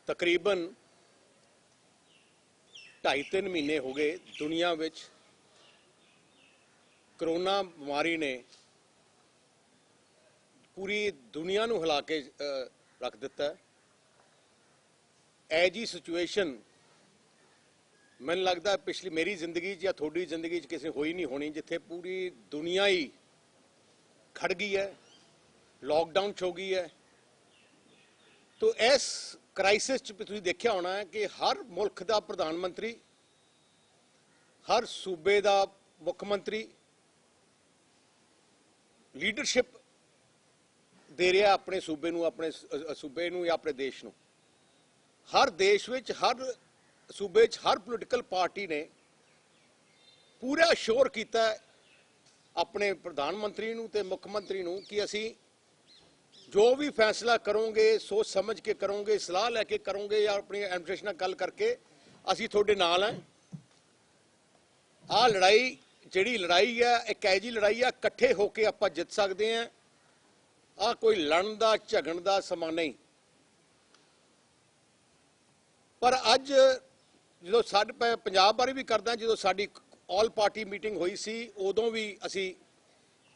तकरीबन 2.5-3 महीने हो गए दुनिया विच करोना बीमारी ने पूरी दुनिया नूं हिला के रख दिता। ऐ जी सिचुएशन मैनूं लगदा पिछली मेरी जिंदगी या थोड़ी जिंदगी किसी होई नहीं होनी जिथे पूरी दुनिया ही खड़ गई है, लॉकडाउन हो गई है। तो इस क्राइसिस तुसीं देखिया होना है कि हर मुल्क का प्रधानमंत्री, हर सूबे का मुख्यमंत्री लीडरशिप दे रहा अपने सूबे नूं, अपने सूबे नूं या अपने देश नूं। हर देश विच, हर सूबे च, हर पोलिटिकल पार्टी ने पूरा श्योर किया अपने प्रधानमंत्री नूं ते मुख्यमंत्री नूं कि असी जो भी फैसला करोगे सोच समझ के करोगे, सलाह लैके करोगे या अपनी एडमिनिस्ट्रेशन नाल गल करके असी तुहाडे नाल हैं। आ लड़ाई जिहड़ी लड़ाई है एक ऐजी लड़ाई है इकट्ठे होके आपां जित सकते हैं। आ कोई लड़न दा झगड़न दा समा नहीं। पर अज जो साडे पंजाब बारे भी करदा, जो साडी ऑल पार्टी मीटिंग हुई सी उदों भी असी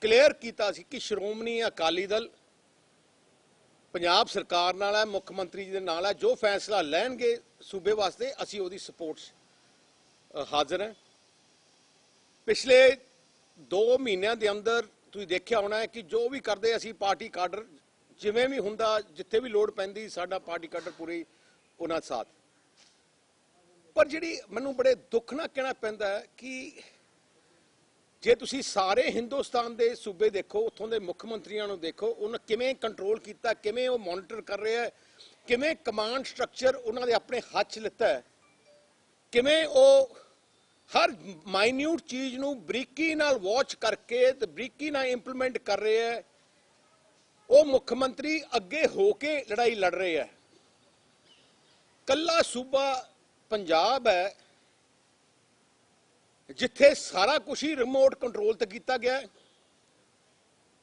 क्लीयर कीता सी कि श्रोमणी अकाली दल पंजाब सरकार नाल है, मुख्यमंत्री जी दे नाल है। जो फैसला लैणगे सूबे वास्ते असी उहदी सपोर्ट हाजिर हैं। पिछले 2 महीनों के अंदर तुसीं देखिया होना है कि जो भी करते असी पार्टी काडर जिवें भी हुंदा, जिथे भी लोड़ पैंदी साडा पार्टी काडर पूरी उन्हां साथ। पर जिहड़ी मैनूं बड़े दुख नाल कहना पैंदा है कि जे तुसीं सारे हिंदुस्तान के सूबे देखो, उत्थों के मुख्यमंत्रियों को देखो, उन्हें किवें कंट्रोल किया, किवें वो मॉनिटर कर रहे हैं, किवें कमांड स्ट्रक्चर उन्होंने अपने हाथ च लिता है, किवें वो हर माइन्यूट चीज़ नूं बरीकी नाल वॉच करके ते बरीकी नाल इंप्लीमेंट कर रहे हैं। वो मुख्यमंत्री अगे होके लड़ाई लड़ रहे हैं। कल्ला सूबा पंजाब है जिथे सारा कुछ ही रिमोट कंट्रोल ते किया गया है,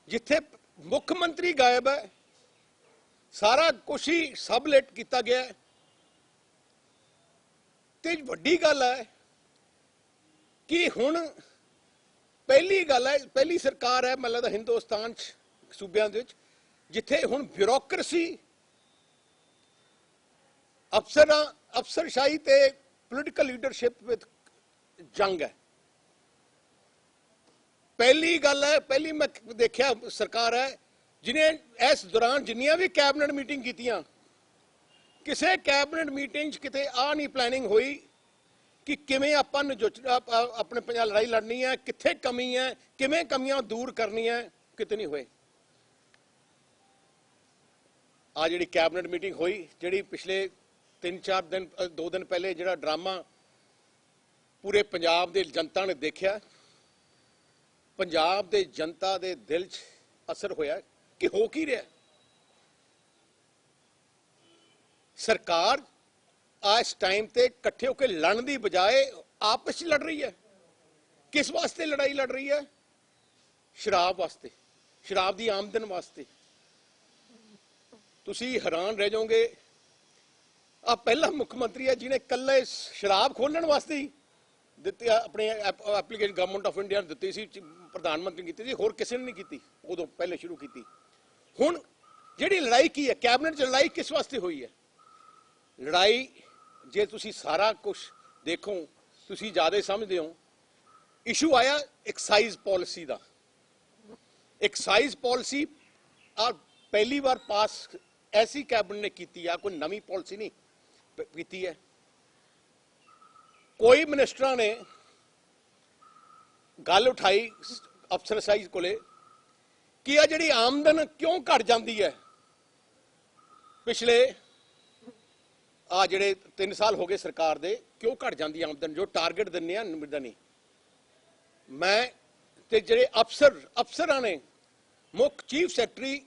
जिथे मुख्यमंत्री गायब है, सारा कुछ ही सबलेट किया गया है। ते वड्डी गल है कि हुण पहली गल है, पहली सरकार है मतलब हिंदुस्तान सूबों के जिथे हुण ब्यूरोक्रेसी, अफसरशाही ते पोलिटिकल लीडरशिप विद जंग है। पहली गल है, पहली मैं देखिया सरकार है जिन्हें इस दौरान जिन्नियां भी कैबिनेट मीटिंग कीतियां, किसी कैबिनेट मीटिंग किते आ नहीं प्लैनिंग हुई कि किवें आपां अपने पंजाब लड़ाई लड़नी है, कित्थे कमी है, किवें कमियां दूर करनी है, किते नहीं हुए। आ जिहड़ी कैबिनेट मीटिंग हुई, जिहड़ी पिछले 3-4 दिन 2 दिन पहले जिहड़ा ड्रामा पूरे पंजाब दे जनता ने देखा, पंजाब दे जनता दे दिल च असर होया कि हो की रहा। सरकार इस टाइम ते इकट्ठे होकर लड़न की बजाय आपस लड़ रही है। किस वास्ते लड़ाई लड़ रही है? शराब वास्ते, शराब की आमदन वास्ते। तुसी हैरान रह जाओगे, आ पहला मुख्यमंत्री है जिन्हें कल्ले शराब खोलने वास्ते ही दिती अपने एप्लीकेशन गवर्नमेंट ऑफ इंडिया ने दी सी, प्रधानमंत्री ने की, होर किसी ने नहीं की, उदों पहले शुरू की। हुण जिहड़ी लड़ाई की है कैबिनेट च, लड़ाई किस वास्ते हुई है? लड़ाई जे तुसी सारा कुछ देखो, तुसी ज़्यादा समझते हो, इशू आया एक्साइज पॉलिसी का। एक्साइज पॉलिसी पहली बार पास ऐसी कैबिनेट ने की है, कोई नवी पॉलिसी नहीं की है। कोई मिनिस्टर ने गल उठाई अफसरशाही कोले कि आ जिहड़ी आमदन क्यों घट जाती है। पिछले आ जिहड़े 3 साल हो गए सरकार दे, क्यों घट जाती आमदन? जो टारगेट दिन्ने आ मिलदा नहीं। मैं ते जिहड़े अफसरां ने, मुख चीफ सैकटरी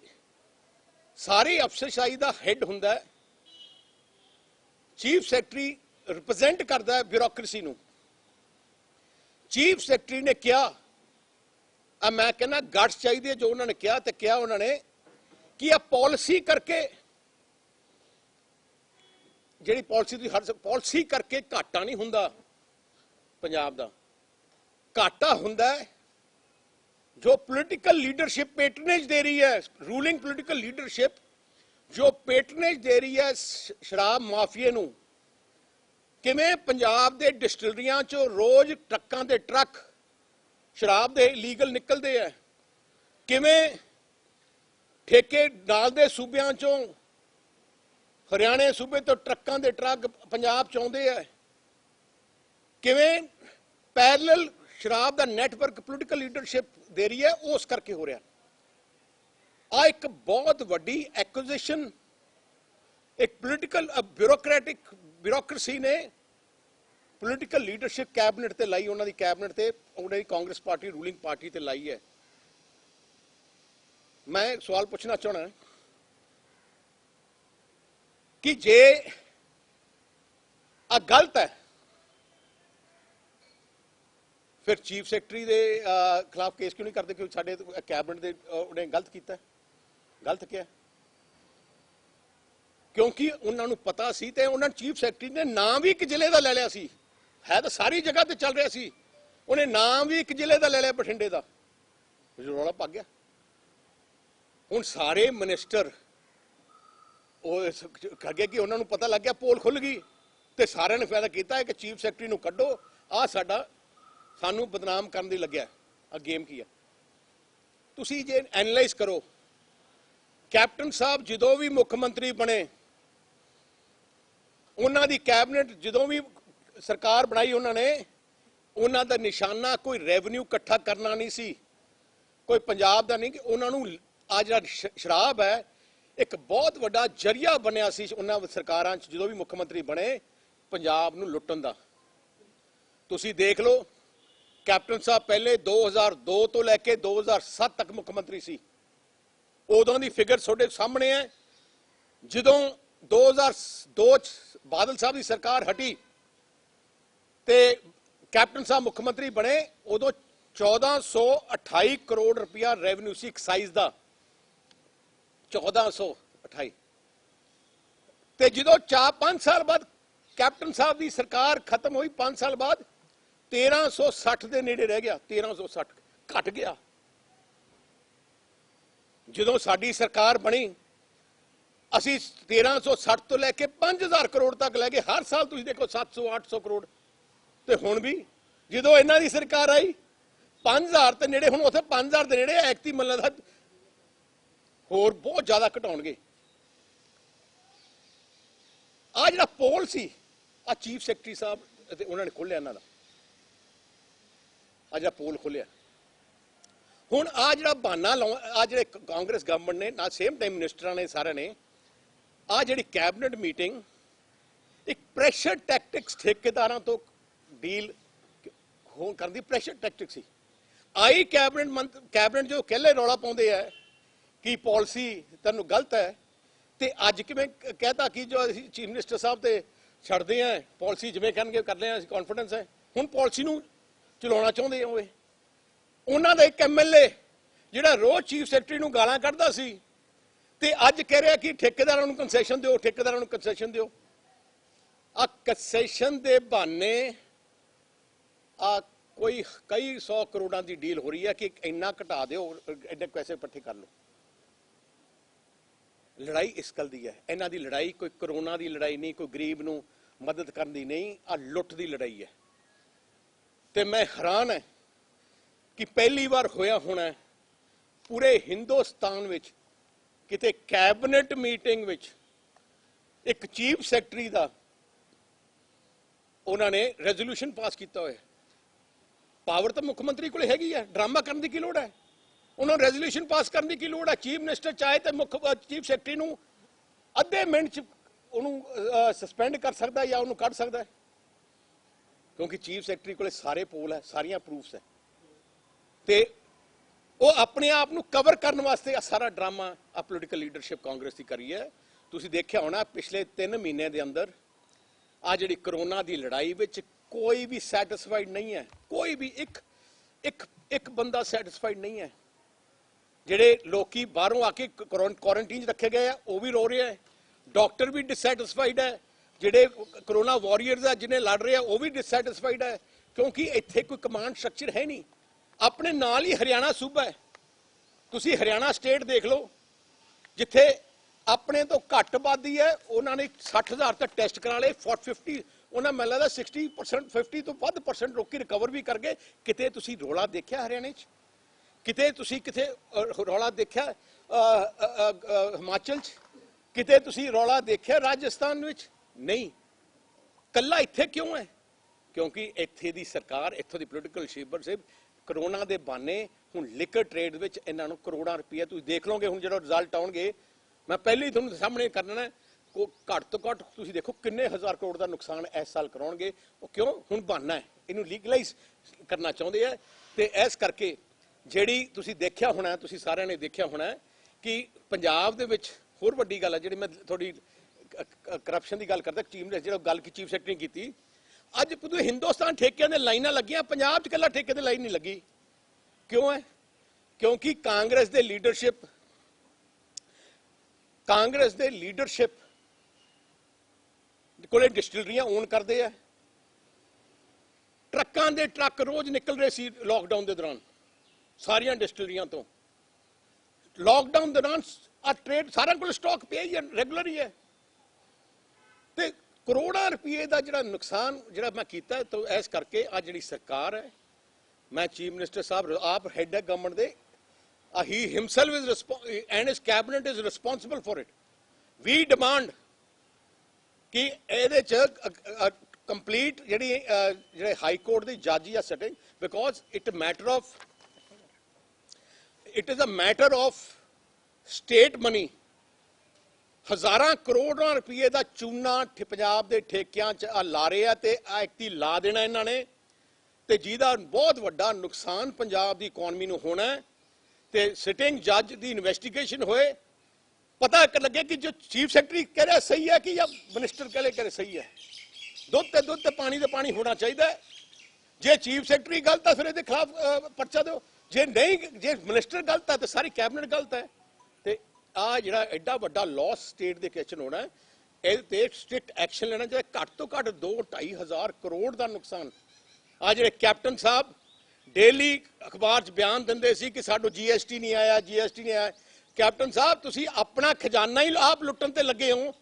सारी अफसरशाही का हैड हुंदा है। चीफ सैकटरी रिप्रजेंट करता है ब्यूरोक्रेसी नूं। चीफ सैकटरी ने क्या, मैं कहना गट्स चाहिए जो उन्होंने कहा, तो क्या उन्होंने कि यह पॉलिसी करके ਜਿਹੜੀ ਪਾਲਿਸੀ ਤੁਸੀਂ ਹਰ ਪਾਲਿਸੀ ਕਰਕੇ ਘਾਟਾ ਨਹੀਂ ਹੁੰਦਾ ਪੰਜਾਬ ਦਾ, ਘਾਟਾ ਹੁੰਦਾ ਹੈ ਜੋ ਪੋਲੀਟੀਕਲ ਲੀਡਰशिप पेटनेज दे रही है, रूलिंग पॉलिटिकल लीडरशिप जो पेटनेज दे रही है शराब माफिए ਨੂੰ। ਕਿਵੇਂ ਪੰਜਾਬ ਦੇ ਡਿਸਟਿਲਰੀਆਂ ਚੋਂ ਰੋਜ਼ ਟਰੱਕਾਂ ਦੇ ਟਰੱਕ ਸ਼ਰਾਬ ਦੇ ਲੀਗਲ ਨਿਕਲਦੇ ਆ, ਕਿਵੇਂ ਠੇਕੇ ਨਾਲ ਦੇ ਸੂਬਿਆਂ ਚੋਂ ਹਰਿਆਣੇ ਸੂਬੇ ਤੋਂ ਟਰੱਕਾਂ ਦੇ ਟਰੱਕ ਪੰਜਾਬ ਚ ਆਉਂਦੇ ਆ, ਕਿਵੇਂ ਪੈਰਲਲ ਸ਼ਰਾਬ ਦਾ ਨੈਟਵਰਕ ਪੋਲੀਟੀਕਲ ਲੀਡਰशिप ਦੇ ਰਹੀ ਹੈ, ਉਸ ਕਰਕੇ ਹੋ ਰਿਹਾ। ਆ ਇੱਕ ਬਹੁਤ ਵੱਡੀ ਐਕੁਜੀਸ਼ਨ ਇੱਕ ਪੋਲੀਟੀਕਲ ਬਿਊਰੋਕ੍ਰੇਸੀ ਨੇ ਪੋਲੀਟੀਕਲ ਲੀਡਰशिप ਕੈਬਨਿਟ ਤੇ ਲਾਈ, ਉਹਨਾਂ ਦੀ ਕੈਬਨਿਟ ਤੇ ਉਹਨਾਂ ਦੀ ਕਾਂਗਰਸ ਪਾਰਟੀ ਰੂਲਿੰਗ ਪਾਰਟੀ ਤੇ ਲਾਈ ਹੈ। मैं सवाल पूछना चाहना कि जे आ गलत है फिर चीफ सैकटरी के खिलाफ केस क्यों नहीं करते कि साडे कैबिनेट दे उन्हें गलत किया? गलत क्या? क्योंकि उन्होंने पता सी ते उन्होंने चीफ सैकटरी ने नाम भी एक जिले का ले लिया सी, है तो सारी जगह ते चल रहा सी, उन्हें नाम भी एक जिले का ले लिया बठिंडे का, रौला पा गया। ਹੁਣ ਸਾਰੇ ਮਿਨਿਸਟਰ ਉਹ ਅੱਗੇ ਕਿ ਉਹਨਾਂ ਨੂੰ ਪਤਾ ਲੱਗ ਗਿਆ, ਪੋਲ ਖੁੱਲ ਗਈ ਤੇ ਸਾਰਿਆਂ ਨੇ ਫੈਸਲਾ ਕੀਤਾ ਹੈ ਕਿ ਚੀਫ ਸੈਕਟਰੀ ਨੂੰ ਕੱਢੋ, ਆ ਸਾਨੂੰ ਬਦਨਾਮ ਕਰਨ ਦੀ ਲੱਗਿਆ। ਆ ਗੇਮ ਕੀ ਹੈ? ਤੁਸੀਂ ਜੇ ਐਨਲਾਈਜ਼ ਕਰੋ, ਕੈਪਟਨ ਸਾਹਿਬ ਜਦੋਂ ਵੀ ਮੁੱਖ ਮੰਤਰੀ ਬਣੇ, ਉਹਨਾਂ ਦੀ ਕੈਬਨਿਟ ਜਦੋਂ ਵੀ ਸਰਕਾਰ ਬਣਾਈ ਉਹਨਾਂ ਨੇ, ਉਹਨਾਂ ਦਾ ਨਿਸ਼ਾਨਾ ਕੋਈ ਰੈਵਨਿਊ ਇਕੱਠਾ ਕਰਨਾ ਨਹੀਂ ਸੀ, ਕੋਈ ਪੰਜਾਬ ਦਾ ਨਹੀਂ, ਕਿ ਉਹਨਾਂ ਨੂੰ ਆ ਜਿਹੜਾ ਸ਼ਰਾਬ ਹੈ ਇੱਕ ਬਹੁਤ ਵੱਡਾ ਜਰੀਆ ਬਣਿਆ ਸੀ ਉਹਨਾਂ ਸਰਕਾਰਾਂ 'ਚ ਜਦੋਂ ਵੀ ਮੁੱਖ ਮੰਤਰੀ ਬਣੇ ਪੰਜਾਬ ਨੂੰ ਲੁੱਟਣ ਦਾ। ਤੁਸੀਂ ਦੇਖ ਲਓ, ਕੈਪਟਨ ਸਾਹਿਬ ਪਹਿਲੇ 2002 ਤੋਂ ਲੈ ਕੇ 2007 ਤੱਕ ਮੁੱਖ ਮੰਤਰੀ ਸੀ, ਉਦੋਂ ਦੀ ਫਿਗਰ ਤੁਹਾਡੇ ਸਾਹਮਣੇ ਹੈ। ਜਦੋਂ 2002 'ਚ ਬਾਦਲ ਸਾਹਿਬ ਦੀ ਸਰਕਾਰ ਹਟੀ ਤੇ ਕੈਪਟਨ ਸਾਹਿਬ ਮੁੱਖ ਮੰਤਰੀ ਬਣੇ, ਉਦੋਂ 1428 ਕਰੋੜ ਰੁਪਇਆ ਰੈਵਨਿਊ ਸੀ ਐਕਸਾਈਜ਼ ਦਾ, 1428। ਤੇ ਜਦੋਂ 5 ਸਾਲ ਬਾਅਦ ਕੈਪਟਨ ਸਾਹਿਬ ਦੀ ਸਰਕਾਰ ਖਤਮ ਹੋਈ, 5 ਸਾਲ ਬਾਅਦ 1360 ਦੇ ਨੇੜੇ ਰਹਿ ਗਿਆ, 1360 ਘਟ ਗਿਆ। ਜਦੋਂ ਸਾਡੀ ਸਰਕਾਰ ਬਣੀ ਅਸੀਂ 1360 ਤੋਂ ਲੈ ਕੇ 5000 ਕਰੋੜ ਤੱਕ ਲੈ ਗਏ, ਹਰ ਸਾਲ ਤੁਸੀਂ ਦੇਖੋ 700-800 ਕਰੋੜ। ਤੇ ਹੁਣ ਵੀ ਜਦੋਂ ਇਹਨਾਂ ਦੀ ਸਰਕਾਰ ਆਈ 5000 ਦੇ ਨੇੜੇ, ਹੁਣ ਉੱਥੇ 5000 ਦੇ ਨੇੜੇ ਐਕਤੀ ਮਤਲਬ ਦਾ ਹੋਰ ਬਹੁਤ ਜ਼ਿਆਦਾ ਘਟਾਉਣਗੇ। ਆ ਜਿਹੜਾ ਪੋਲ ਸੀ, ਆ ਚੀਫ ਸੈਕਟਰੀ ਸਾਹਿਬ ਤੇ ਉਹਨਾਂ ਨੇ ਖੋਲਿਆ, ਇਹਨਾਂ ਦਾ ਆ ਜਿਹੜਾ ਪੋਲ ਖੋਲਿਆ। ਹੁਣ ਆ ਜਿਹੜਾ ਬਹਾਨਾ ਆ ਜਿਹੜੇ ਕਾਂਗਰਸ ਗਵਰਨਮੈਂਟ ਨੇ ਨਾਲ ਸੇਮ ਟਾਈਮ ਮਿਨਿਸਟਰਾਂ ਨੇ ਸਾਰਿਆਂ ਨੇ, ਆ ਜਿਹੜੀ ਕੈਬਨਿਟ ਮੀਟਿੰਗ ਇੱਕ ਪ੍ਰੈਸ਼ਰ ਟੈਕਟਿਕਸ ਠੇਕੇਦਾਰਾਂ ਤੋਂ ਡੀਲ ਕਰਨ ਦੀ ਪ੍ਰੈਸ਼ਰ ਟੈਕਟਿਕ ਸੀ। ਆਈ ਕੈਬਨਿਟ ਜੋ ਕਹਿਲੇ ਰੌਲਾ ਪਾਉਂਦੇ ਆ ਕਿ ਪਾਲਿਸੀ ਤੁਹਾਨੂੰ ਗਲਤ ਹੈ, ਤੇ ਅੱਜ ਕਿਵੇਂ ਕਹਤਾ ਕਿ ਜੋ ਅਸੀਂ ਚੀਫ ਮਿਨਿਸਟਰ ਸਾਹਿਬ ਤੇ ਛੱਡਦੇ ਆ ਪਾਲਿਸੀ ਜਿਵੇਂ ਕਹਿਣਗੇ ਕਰ ਲਿਆ, ਅਸੀਂ ਕੌਨਫੀਡੈਂਸ ਹੈ। ਹੁਣ ਪਾਲਿਸੀ ਨੂੰ ਚਲਾਉਣਾ ਚਾਹੁੰਦੇ ਹੋਏ ਉਹਨਾਂ ਦਾ ਇੱਕ ਐਮਐਲਏ ਜਿਹੜਾ ਰੋਜ਼ ਚੀਫ ਸੈਕਟਰੀ ਨੂੰ ਗਾਲਾਂ ਕੱਢਦਾ ਸੀ ਤੇ ਅੱਜ ਕਹਿ ਰਿਹਾ ਕਿ ਠੇਕੇਦਾਰਾਂ ਨੂੰ ਕੰਸੈਸ਼ਨ ਦਿਓ, ਠੇਕੇਦਾਰਾਂ ਨੂੰ ਕੰਸੈਸ਼ਨ ਦਿਓ। ਆ ਕੰਸੈਸ਼ਨ ਦੇ ਬਹਾਨੇ ਆ ਕੋਈ ਕਈ 100 ਕਰੋੜਾਂ ਦੀ ਡੀਲ ਹੋ ਰਹੀ ਹੈ ਕਿ ਇੰਨਾ ਘਟਾ ਦਿਓ, ਇੰਨੇ ਪੈਸੇ ਇਕੱਠੇ ਕਰ ਲਓ। ਲੜਾਈ ਇਸ ਗੱਲ ਦੀ ਹੈ, ਇਹਨਾਂ ਦੀ ਲੜਾਈ ਕੋਈ ਕਰੋਨਾ ਦੀ ਲੜਾਈ ਨਹੀਂ, ਕੋਈ ਗਰੀਬ ਨੂੰ ਮਦਦ ਕਰਨ ਦੀ ਨਹੀਂ, ਆ ਲੁੱਟ ਦੀ ਲੜਾਈ ਹੈ। ਤੇ ਮੈਂ ਹੈਰਾਨ ਹੈ ਕਿ ਪਹਿਲੀ ਵਾਰ ਹੋਇਆ ਹੋਣਾ ਪੂਰੇ ਹਿੰਦੁਸਤਾਨ ਵਿੱਚ ਕਿਤੇ ਕੈਬਨਿਟ ਮੀਟਿੰਗ ਵਿੱਚ ਇੱਕ ਚੀਫ ਸੈਕਟਰੀ ਦਾ ਉਹਨਾਂ ਨੇ ਰੈਜ਼ੋਲੂਸ਼ਨ ਪਾਸ ਕੀਤਾ ਹੋਇਆ। ਪਾਵਰ ਤਾਂ ਮੁੱਖ ਮੰਤਰੀ ਕੋਲ ਹੈਗੀ ਹੈ, ਡਰਾਮਾ ਕਰਨ ਦੀ ਕੀ ਲੋੜ ਹੈ? ਉਹਨਾਂ ਨੂੰ ਰੈਜ਼ੋਲੂਸ਼ਨ ਪਾਸ ਕਰਨ ਦੀ ਕੀ ਲੋੜ ਹੈ? ਚੀਫ ਮਿਨਿਸਟਰ ਚਾਹੇ ਤੇ ਚੀਫ ਸੈਕਟਰੀ ਨੂੰ ਅੱਧੇ ਮਿੰਟ 'ਚ ਉਹਨੂੰ ਸਸਪੈਂਡ ਕਰ ਸਕਦਾ ਜਾਂ ਉਹਨੂੰ ਕੱਢ ਸਕਦਾ, ਕਿਉਂਕਿ ਚੀਫ ਸੈਕਟਰੀ ਕੋਲੇ ਸਾਰੇ ਪੋਲ ਹੈ, ਸਾਰੀਆਂ ਪ੍ਰੂਫਸ ਹੈ। ਤੇ ਉਹ ਆਪਣੇ ਆਪ ਨੂੰ ਕਵਰ ਕਰਨ ਵਾਸਤੇ ਸਾਰਾ ਡਰਾਮਾ ਆ ਪੋਲੀਟੀਕਲ ਲੀਡਰਸ਼ਿਪ ਕਾਂਗਰਸ ਦੀ ਕਰੀ ਹੈ। ਤੁਸੀਂ ਦੇਖਿਆ ਹੋਣਾ ਪਿਛਲੇ 3 ਮਹੀਨੇ ਦੇ ਅੰਦਰ ਆ ਜਿਹੜੀ ਕਰੋਨਾ ਦੀ ਲੜਾਈ ਵਿੱਚ ਕੋਈ ਵੀ ਸੈਟੀਸਫਾਈਡ ਨਹੀਂ ਹੈ, ਕੋਈ ਵੀ ਇੱਕ ਬੰਦਾ ਸੈਟੀਸਫਾਈਡ ਨਹੀਂ ਹੈ। ਜਿਹੜੇ ਲੋਕੀ ਬਾਹਰੋਂ ਆ ਕੇ ਕੁਆਰੰਟੀਨ 'ਚ ਰੱਖੇ ਗਏ ਆ ਉਹ ਵੀ ਰੋ ਰਹੇ ਹੈ, ਡਾਕਟਰ ਵੀ ਡਿਸਸੈਟਿਸਫਾਈਡ ਹੈ, ਜਿਹੜੇ ਕਰੋਨਾ ਵਾਰੀਅਰਸ ਆ ਜਿਹਨੇ ਲੜ ਰਹੇ ਆ ਉਹ ਵੀ ਡਿਸਸੈਟੀਸਫਾਈਡ ਹੈ ਕਿਉਂਕਿ ਇੱਥੇ ਕੋਈ ਕਮਾਂਡ ਸਟਰਕਚਰ ਹੈ ਨਹੀਂ। ਆਪਣੇ ਨਾਲ ਹੀ ਹਰਿਆਣਾ ਸੂਬਾ ਹੈ, ਤੁਸੀਂ ਹਰਿਆਣਾ ਸਟੇਟ ਦੇਖ ਲਓ ਜਿੱਥੇ ਆਪਣੇ ਤੋਂ ਘੱਟ ਆਬਾਦੀ ਹੈ, ਉਹਨਾਂ ਨੇ 60,000 ਤੱਕ ਟੈਸਟ ਕਰਾ ਲਏ, 50 ਉਹਨਾਂ ਮੈਨੂੰ ਲੱਗਦਾ 60% 50 ਤੋਂ ਵੱਧ % ਲੋਕੀ ਰਿਕਵਰ ਵੀ ਕਰ ਗਏ। ਕਿਤੇ ਤੁਸੀਂ ਰੌਲਾ ਦੇਖਿਆ ਹਰਿਆਣੇ 'ਚ? ਕਿਤੇ ਤੁਸੀਂ ਕਿਤੇ ਰੌਲਾ ਦੇਖਿਆ ਹਿਮਾਚਲ 'ਚ? ਕਿਤੇ ਤੁਸੀਂ ਰੌਲਾ ਦੇਖਿਆ ਰਾਜਸਥਾਨ ਵਿੱਚ? ਨਹੀਂ। ਕੱਲਾ ਇੱਥੇ ਕਿਉਂ ਹੈ? ਕਿਉਂਕਿ ਇੱਥੇ ਦੀ ਸਰਕਾਰ, ਇੱਥੋਂ ਦੀ ਪੋਲੀਟੀਕਲ ਲੀਡਰਸ਼ਿਪ ਕਰੋਨਾ ਦੇ ਬਹਾਨੇ ਹੁਣ ਲਿਕਰ ਟ੍ਰੇਡ ਵਿੱਚ ਇਹਨਾਂ ਨੂੰ ਕਰੋੜਾਂ ਰੁਪਈਆ ਤੁਸੀਂ ਦੇਖ ਲਓਗੇ। ਹੁਣ ਜਿਹੜਾ ਰਿਜ਼ਲਟ ਆਉਣਗੇ ਮੈਂ ਪਹਿਲੇ ਹੀ ਤੁਹਾਨੂੰ ਸਾਹਮਣੇ ਕਰਨਾ, ਘੱਟ ਤੋਂ ਘੱਟ ਤੁਸੀਂ ਦੇਖੋ ਕਿੰਨੇ ਹਜ਼ਾਰ ਕਰੋੜ ਦਾ ਨੁਕਸਾਨ ਇਸ ਸਾਲ ਕਰਾਉਣਗੇ। ਉਹ ਕਿਉਂ? ਹੁਣ ਬਹਾਨਾ ਹੈ, ਇਹਨੂੰ ਲੀਗਲਾਈਜ਼ ਕਰਨਾ ਚਾਹੁੰਦੇ ਆ। ਤੇ ਇਸ ਕਰਕੇ ਜਿਹੜੀ ਤੁਸੀਂ ਦੇਖਿਆ ਹੋਣਾ, ਤੁਸੀਂ ਸਾਰਿਆਂ ਨੇ ਦੇਖਿਆ ਹੋਣਾ ਕਿ ਪੰਜਾਬ ਦੇ ਵਿੱਚ ਹੋਰ ਵੱਡੀ ਗੱਲ ਹੈ ਜਿਹੜੀ ਮੈਂ ਥੋੜੀ ਕਰਪਸ਼ਨ ਦੀ ਗੱਲ ਕਰਦਾ, ਜਿਹੜਾ ਗੱਲ ਕੀ ਚੀਫ ਸੈਕਟਰੀ ਨੇ ਕੀਤੀ, ਅੱਜ ਪੂਰੇ ਹਿੰਦੁਸਤਾਨ ਠੇਕਿਆਂ ਦੇ ਲਾਈਨਾਂ ਲੱਗੀਆਂ, ਪੰਜਾਬ 'ਚ ਇਕੱਲਾ ਠੇਕੇ ਤੇ ਲਾਈਨ ਨਹੀਂ ਲੱਗੀ। ਕਿਉਂ ਹੈ? ਕਿਉਂਕਿ ਕਾਂਗਰਸ ਦੇ ਲੀਡਰਸ਼ਿਪ ਕੋਲੇ ਡਿਸਟਿਲਰੀਆਂ ਓਨ ਕਰਦੇ ਆ। ਟਰੱਕਾਂ ਦੇ ਟਰੱਕ ਰੋਜ਼ ਨਿਕਲ ਰਹੇ ਸੀ ਲਾਕਡਾਊਨ ਦੇ ਦੌਰਾਨ ਸਾਰੀਆਂ ਡਿਸਟਿਲਰੀਆਂ ਤੋਂ। ਲਾਕਡਾਊਨ ਦੌਰਾਨ ਆ ਟ੍ਰੇਡ ਸਾਰਿਆਂ ਕੋਲ ਸਟਾਕ ਪਿਆ ਹੀ ਹੈ, ਰੈਗੂਲਰ ਹੀ ਹੈ। ਤੇ ਕਰੋੜਾਂ ਰੁਪਏ ਦਾ ਜਿਹੜਾ ਨੁਕਸਾਨ ਜਿਹੜਾ ਮੈਂ ਕੀਤਾ, ਤਾਂ ਇਸ ਕਰਕੇ ਆ ਜਿਹੜੀ ਸਰਕਾਰ ਹੈ, ਮੈਂ ਚੀਫ ਮਿਨਿਸਟਰ ਸਾਹਿਬ ਆਪ ਹੈਡ ਹੈ ਗਵਰਨਮੈਂਟ ਦੇ, he himself is and his cabinet is responsible for it. We demand ਕਿ ਇਹਦੇ 'ਚ ਕੰਪਲੀਟ ਜਿਹੜੇ ਹਾਈ ਕੋਰਟ ਦੀ ਜੱਜ ਆ sitting, because it is a matter of state money. ਹਜ਼ਾਰਾਂ ਕਰੋੜਾਂ ਰੁਪਏ ਦਾ ਚੂਨਾ ਪੰਜਾਬ ਦੇ ਠੇਕਿਆਂ 'ਚ ਲਾ ਰਹੇ ਆ ਤੇ ਐਕਟੀ ਲਾ ਦੇਣਾ ਇਹਨਾਂ ਨੇ, ਤੇ ਜਿਹਦਾ ਬਹੁਤ ਵੱਡਾ ਨੁਕਸਾਨ ਪੰਜਾਬ ਦੀ ਇਕਨੋਮੀ ਨੂੰ ਹੋਣਾ ਹੈ। ਤੇ ਸਿਟਿੰਗ ਜੱਜ ਦੀ ਇਨਵੈਸਟੀਗੇਸ਼ਨ ਹੋਏ, ਪਤਾ ਲੱਗੇ ਕਿ ਜੋ ਚੀਫ ਸੈਕਟਰੀ ਕਹਿ ਰਿਹਾ ਸਹੀ ਹੈ ਕਿ ਜਾਂ ਮਿਨਿਸਟਰ ਕਹਿ ਰਿਹਾ ਸਹੀ ਹੈ। ਦੁੱਧ ਤੇ ਪਾਣੀ ਦੇ ਪਾਣੀ ਹੋਣਾ ਚਾਹੀਦਾ ਹੈ। ਜੇ ਚੀਫ ਸੈਕਟਰੀ ਗਲਤ ਹੈ ਫਿਰ ਇਹਦੇ ਖਿਲਾਫ ਪਰਚਾ ਦਿਓ, ਜੇ ਨਹੀਂ, ਜੇ ਮਿਨਿਸਟਰ ਗਲਤ ਹੈ ਤਾਂ ਸਾਰੀ ਕੈਬਨਿਟ ਗਲਤ ਹੈ। ਤੇ ਆ ਜਿਹੜਾ ਐਡਾ ਵੱਡਾ ਲਾਸ ਸਟੇਟ ਦੇ ਕਿਚਨ ਹੋਣਾ, ਇਹਦੇ ਤੇ ਸਟ੍ਰਿਕਟ ਐਕਸ਼ਨ ਲੈਣਾ ਚਾਹੀਦਾ। ਘੱਟ ਤੋਂ ਘੱਟ 2-2.5 ਹਜ਼ਾਰ ਕਰੋੜ ਦਾ ਨੁਕਸਾਨ। ਆ ਜਿਹੜੇ ਕੈਪਟਨ ਸਾਹਿਬ ਡੇਲੀ ਅਖਬਾਰ 'ਚ ਬਿਆਨ ਦਿੰਦੇ ਸੀ ਕਿ ਸਾਡੂ GST ਨਹੀਂ ਆਇਆ, GST ਨਹੀਂ ਆਇਆ। ਕੈਪਟਨ ਸਾਹਿਬ ਤੁਸੀਂ ਆਪਣਾ ਖਜ਼ਾਨਾ ਹੀ ਆਪ ਲੁੱਟਣ ਤੇ ਲੱਗੇ ਹੋ।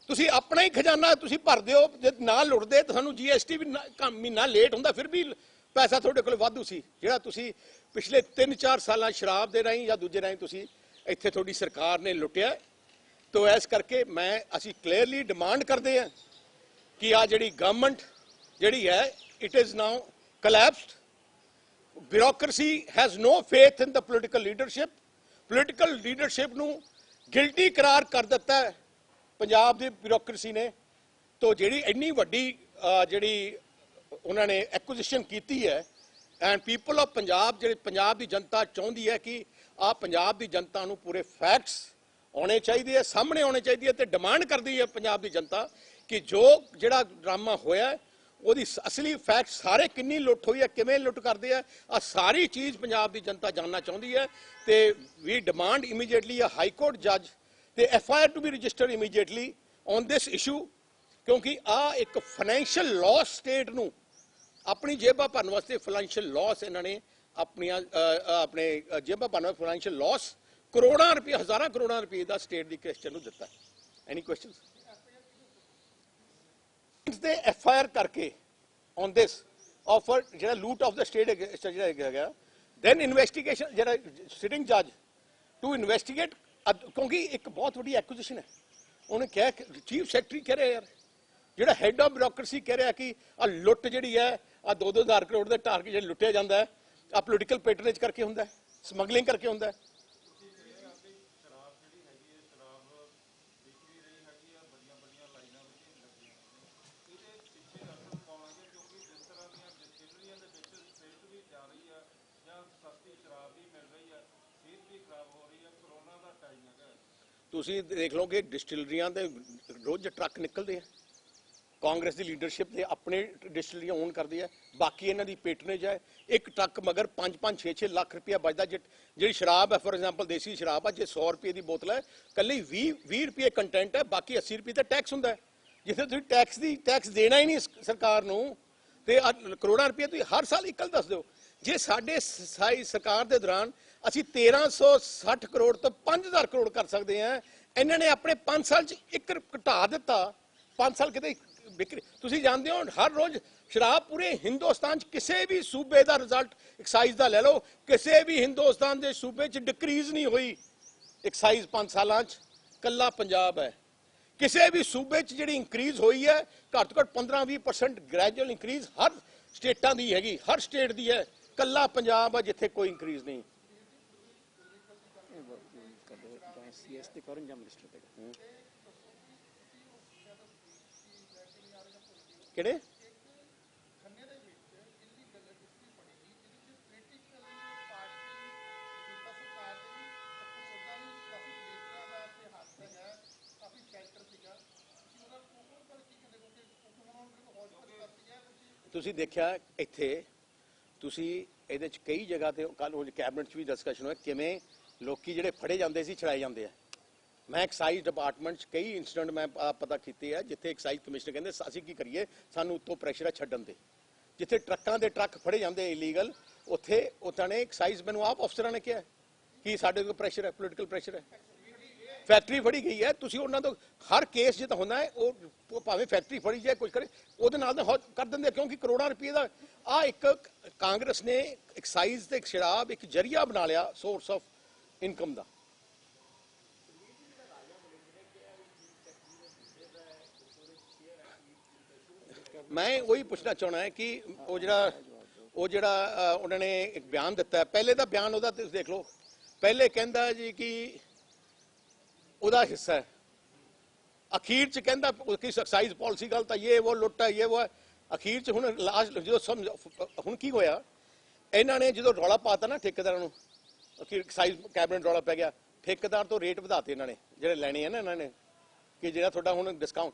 ਤੁਸੀਂ ਆਪਣਾ ਹੀ ਖਜ਼ਾਨਾ ਤੁਸੀਂ ਭਰਦੇ ਹੋ, ਜੇ ਨਾ ਲੁੱਟਦੇ ਤਾਂ ਸਾਨੂੰ GST ਵੀ ਮਹੀਨਾ ਲੇਟ ਹੁੰਦਾ ਫਿਰ ਵੀ ਪੈਸਾ ਤੁਹਾਡੇ ਕੋਲ ਵਾਧੂ ਸੀ, ਜਿਹੜਾ ਤੁਸੀਂ ਪਿਛਲੇ 3-4 ਸਾਲਾਂ ਸ਼ਰਾਬ ਦੇ ਰਾਹੀਂ ਜਾਂ ਦੂਜੇ ਰਾਹੀਂ ਤੁਸੀਂ ਇੱਥੇ ਤੁਹਾਡੀ ਸਰਕਾਰ ਨੇ ਲੁੱਟਿਆ। ਤੋ ਇਸ ਕਰਕੇ ਅਸੀਂ ਕਲੀਅਰਲੀ ਡਿਮਾਂਡ ਕਰਦੇ ਹਾਂ ਕਿ ਆ ਜਿਹੜੀ ਗਵਰਨਮੈਂਟ ਜਿਹੜੀ ਹੈ, it is now collapsed. Bureaucracy has no faith in the political leadership. Political leadership ਨੂੰ ਗਿਲਟੀ ਕਰਾਰ ਕਰ ਦਿੱਤਾ ਹੈ ਪੰਜਾਬ ਦੀ ਬਿਊਰੋਕ੍ਰੇਸੀ ਨੇ। ਤੋ ਜਿਹੜੀ ਇੰਨੀ ਵੱਡੀ ਜਿਹੜੀ ਉਹਨਾਂ ਨੇ ਐਕੁਜੀਸ਼ਨ ਕੀਤੀ ਹੈ, ਐਂਡ ਪੀਪਲ ਆਫ ਪੰਜਾਬ, ਜਿਹੜੇ ਪੰਜਾਬ ਦੀ ਜਨਤਾ ਚਾਹੁੰਦੀ ਹੈ ਕਿ ਆ ਪੰਜਾਬ ਦੀ ਜਨਤਾ ਨੂੰ ਪੂਰੇ ਫੈਕਟਸ ਆਉਣੇ ਚਾਹੀਦੇ ਹੈ, ਸਾਹਮਣੇ ਆਉਣੇ ਚਾਹੀਦੇ ਹੈ। ਤੇ ਡਿਮਾਂਡ ਕਰਦੀ ਹੈ ਪੰਜਾਬ ਦੀ ਜਨਤਾ ਕਿ ਜੋ ਜਿਹੜਾ ਡਰਾਮਾ ਹੋਇਆ ਉਹਦੀ ਅਸਲੀ ਫੈਕਟ ਸਾਰੇ, ਕਿੰਨੀ ਲੁੱਟ ਹੋਈ ਹੈ, ਕਿਵੇਂ ਲੁੱਟ ਕਰਦੇ ਆ, ਆ ਸਾਰੀ ਚੀਜ਼ ਪੰਜਾਬ ਦੀ ਜਨਤਾ ਜਾਣਨਾ ਚਾਹੁੰਦੀ ਹੈ। ਤੇ we demand immediately a high court ਜੱਜ ਤੇ FIR to be registered immediately on this issue, ਕਿਉਂਕਿ ਆ ਇੱਕ ਫਾਈਨੈਂਸ਼ੀਅਲ ਲਾਸ ਸਟੇਟ ਨੂੰ ਆਪਣੀ ਜੇਬਾਂ ਭਰਨ ਵਾਸਤੇ ਫਾਈਨੈਂਸ਼ੀਅਲ ਲਾਸ ਇਹਨਾਂ ਨੇ ਆਪਣੀਆਂ ਆਪਣੇ ਜੇਬਾਂ ਭਰਨ ਵਾਸਤੇ ਫਾਈਨੈਂਸ਼ੀਅਲ ਲਾਸ ਕਰੋੜਾਂ ਰੁਪਏ, ਹਜ਼ਾਰਾਂ ਕਰੋੜਾਂ ਰੁਪਏ ਦਾ ਸਟੇਟ ਦੀ ਕ੍ਰਿਸਚਨ ਨੂੰ ਦਿੱਤਾ। ਐਨੀ ਕੁਐਸਚਨਸ? ਦੇ FIR ਕਰਕੇ ਔਨ ਦਿਸ ਆਫਰ ਜਿਹੜਾ ਲੂਟ ਆਫ ਦਾ ਸਟੇਟ ਜਿਹੜਾ ਹੈਗਾ, ਦੈਨ ਇਨਵੈਸਟੀਗੇਸ਼ਨ ਜਿਹੜਾ ਸਿਟਿੰਗ ਜੱਜ ਟੂ ਇਨਵੈਸਟੀਗੇਟ, ਕਿਉਂਕਿ ਇੱਕ ਬਹੁਤ ਵੱਡੀ ਐਕੁਜੀਸ਼ਨ ਹੈ। ਉਹਨੇ ਕਿਹਾ, ਚੀਫ ਸੈਕਟਰੀ ਕਹਿ ਰਿਹਾ ਯਾਰ, ਜਿਹੜਾ ਹੈਡ ਆਫ ਬਿਊਰੋਕ੍ਰੇਸੀ ਕਹਿ ਰਿਹਾ ਕਿ ਆ ਲੁੱਟ ਜਿਹੜੀ ਹੈ, ਆ 2-2 ਹਜ਼ਾਰ ਕਰੋੜ ਦੇ ਟਾਰਗੇਟ ਜਿਹੜੇ ਲੁੱਟਿਆ ਜਾਂਦਾ ਹੈ, ਆ ਪੋਲੀਟੀਕਲ ਪੈਟਰਨੇਜ ਕਰਕੇ ਹੁੰਦਾ ਹੈ, ਸਮਗਲਿੰਗ ਕਰਕੇ ਹੁੰਦਾ ਹੈ। ਤੁਸੀਂ ਦੇਖ ਲਓ ਕਿ ਡਿਸਟਿਲਰੀਆਂ ਦੇ ਰੋਜ਼ ਟਰੱਕ ਨਿਕਲਦੇ ਆ, ਕਾਂਗਰਸ ਦੀ ਲੀਡਰਸ਼ਿਪ ਦੇ ਆਪਣੇ ਡਿਸਟਿਲਰੀਆਂ ਓਨ ਕਰਦੀ ਹੈ, ਬਾਕੀ ਇਹਨਾਂ ਦੀ ਪੈਟਰਨੇਜ ਹੈ। ਇੱਕ ਟਰੱਕ ਮਗਰ 5-5, 6-6 ਲੱਖ ਰੁਪਇਆ ਬਚਦਾ। ਜਿਹੜੀ ਸ਼ਰਾਬ ਹੈ, ਫੋਰ ਐਗਜ਼ਾਮਪਲ ਦੇਸੀ ਸ਼ਰਾਬ ਆ, ਜੇ 100 ਰੁਪਏ ਦੀ ਬੋਤਲ ਹੈ, ਕੱਲੀ 20 ਰੁਪਏ ਕੰਟੈਂਟ ਹੈ, ਬਾਕੀ 80 ਰੁਪਏ ਦਾ ਟੈਕਸ ਹੁੰਦਾ ਹੈ। ਜਿੱਥੇ ਤੁਸੀਂ ਟੈਕਸ ਦੇਣਾ ਹੀ ਨਹੀਂ ਸਰਕਾਰ ਨੂੰ, ਤੇ ਕਰੋੜਾਂ ਰੁਪਏ ਤੁਸੀਂ ਹਰ ਸਾਲ ਇੱਕ ਦੱਸ ਦਿਓ। ਜੇ ਸਾਡੇ ਸਰਕਾਰ ਦੇ ਦੌਰਾਨ ਅਸੀਂ 1360 ਕਰੋੜ ਤੋਂ 5000 ਕਰੋੜ ਕਰ ਸਕਦੇ ਹਾਂ, ਇਹਨਾਂ ਨੇ ਆਪਣੇ 5 ਸਾਲ 'ਚ ਇੱਕ ਘਟਾ ਦਿੱਤਾ। 5 ਸਾਲ ਕਿਤੇ ਵਿਕਰੀ, ਤੁਸੀਂ ਜਾਣਦੇ ਹੋ ਹਰ ਰੋਜ਼ ਸ਼ਰਾਬ ਪੂਰੇ ਹਿੰਦੁਸਤਾਨ 'ਚ ਕਿਸੇ ਵੀ ਸੂਬੇ ਦਾ ਰਿਜ਼ਲਟ ਐਕਸਾਈਜ਼ ਦਾ ਲੈ ਲਓ, ਕਿਸੇ ਵੀ ਹਿੰਦੁਸਤਾਨ ਦੇ ਸੂਬੇ 'ਚ ਡਿਕਰੀਜ਼ ਨਹੀਂ ਹੋਈ ਐਕਸਾਈਜ਼ 5 ਸਾਲਾਂ 'ਚ, ਕੱਲਾ ਪੰਜਾਬ ਹੈ। ਕਿਸੇ ਵੀ ਸੂਬੇ 'ਚ ਜਿਹੜੀ ਇੰਕਰੀਜ਼ ਹੋਈ ਹੈ ਘੱਟ ਤੋਂ ਘੱਟ 15-20% ਗ੍ਰੈਜੂਅਲ ਇੰਕਰੀਜ਼ ਹਰ ਸਟੇਟਾਂ ਦੀ ਹੈਗੀ, ਹਰ ਸਟੇਟ ਦੀ ਹੈ, ਕੱਲਾ ਪੰਜਾਬ ਹੈ ਜਿੱਥੇ ਕੋਈ ਇੰਕਰੀਜ਼ ਨਹੀਂ। ਕਿਹੜੇ ਤੁਸੀਂ ਦੇਖਿਆ ਇੱਥੇ, ਤੁਸੀਂ ਇਹਦੇ 'ਚ ਕਈ ਜਗ੍ਹਾ ਤੇ ਕੱਲ ਉਹ ਕੈਬਨਿਟ 'ਚ ਵੀ ਡਿਸਕਸ਼ਨ ਹੋਇਆ ਕਿਵੇਂ ਲੋਕੀ ਜਿਹੜੇ ਫੜੇ ਜਾਂਦੇ ਸੀ ਛੜਾਏ ਜਾਂਦੇ ਆ। ਮੈਂ ਐਕਸਾਈਜ਼ ਡਿਪਾਰਟਮੈਂਟ 'ਚ ਕਈ ਇੰਸੀਡੈਂਟ ਮੈਂ ਪਤਾ ਕੀਤੇ ਆ ਜਿੱਥੇ ਐਕਸਾਈਜ਼ ਕਮਿਸ਼ਨਰ ਕਹਿੰਦੇ ਅਸੀਂ ਕੀ ਕਰੀਏ, ਸਾਨੂੰ ਉੱਤੋਂ ਪ੍ਰੈਸ਼ਰ ਹੈ ਛੱਡਣ ਦੇ। ਜਿੱਥੇ ਟਰੱਕਾਂ ਦੇ ਟਰੱਕ ਫੜੇ ਜਾਂਦੇ ਇਲੀਗਲ, ਉੱਥੇ ਉਹਨਾਂ ਨੇ ਐਕਸਾਈਜ਼, ਮੈਨੂੰ ਆਪ ਅਫਸਰਾਂ ਨੇ ਕਿਹਾ ਕਿ ਸਾਡੇ ਕੋਲ ਪ੍ਰੈਸ਼ਰ ਹੈ, ਪੋਲੀਟੀਕਲ ਪ੍ਰੈਸ਼ਰ ਹੈ। ਫੈਕਟਰੀ ਫੜੀ ਗਈ ਹੈ, ਤੁਸੀਂ ਉਹਨਾਂ ਤੋਂ ਹਰ ਕੇਸ ਜੇ ਤਾਂ ਹੁੰਦਾ ਹੈ ਉਹ ਭਾਵੇਂ ਫੈਕਟਰੀ ਫੜੀ ਜਾਏ ਕੁਝ ਕਰੇ ਉਹਦੇ ਨਾਲ ਤਾਂ ਕਰ ਦਿੰਦੇ, ਕਿਉਂਕਿ ਕਰੋੜਾਂ ਰੁਪਏ ਦਾ ਆ ਇੱਕ ਕਾਂਗਰਸ ਨੇ ਐਕਸਾਈਜ਼ ਤੇ ਸ਼ਰਾਬ ਇੱਕ ਜਰੀਆ ਬਣਾ ਲਿਆ ਸੋਰਸ ਆਫ ਇਨਕਮ ਦਾ। ਮੈਂ ਉਹੀ ਪੁੱਛਣਾ ਚਾਹਣਾ ਹੈ ਕਿ ਉਹ ਜਿਹੜਾ ਉਹਨਾਂ ਨੇ ਇੱਕ ਬਿਆਨ ਦਿੱਤਾ, ਪਹਿਲੇ ਦਾ ਬਿਆਨ ਉਹਦਾ ਤੁਸੀਂ ਦੇਖ ਲਓ। ਪਹਿਲੇ ਕਹਿੰਦਾ ਜੀ ਕਿ ਉਹਦਾ ਹਿੱਸਾ ਹੈ, ਅਖੀਰ 'ਚ ਕਹਿੰਦਾ ਕਿ ਐਕਸਾਈਜ਼ ਪਾਲਿਸੀ ਗਲਤ ਹੈ, ਇਹ ਉਹ ਲੁੱਟ ਹੈ, ਇਹ ਉਹ ਹੈ। ਅਖੀਰ 'ਚ ਹੁਣ ਲਾਸਟ ਜਦੋਂ ਹੁਣ ਕੀ ਹੋਇਆ, ਇਹਨਾਂ ਨੇ ਜਦੋਂ ਰੌਲਾ ਪਾਤਾ ਨਾ ਠੇਕੇਦਾਰਾਂ ਨੂੰ, ਅਖੀਰ ਐਕਸਾਈਜ਼ ਕੈਬਨਿਟ ਰੌਲਾ ਪੈ ਗਿਆ, ਠੇਕੇਦਾਰ ਤੋਂ ਰੇਟ ਵਧਾਤੇ ਇਹਨਾਂ ਨੇ ਜਿਹੜੇ ਲੈਣੇ ਆ ਨਾ ਇਹਨਾਂ ਨੇ, ਕਿ ਜਿਹੜਾ ਤੁਹਾਡਾ ਹੁਣ ਡਿਸਕਾਊਂਟ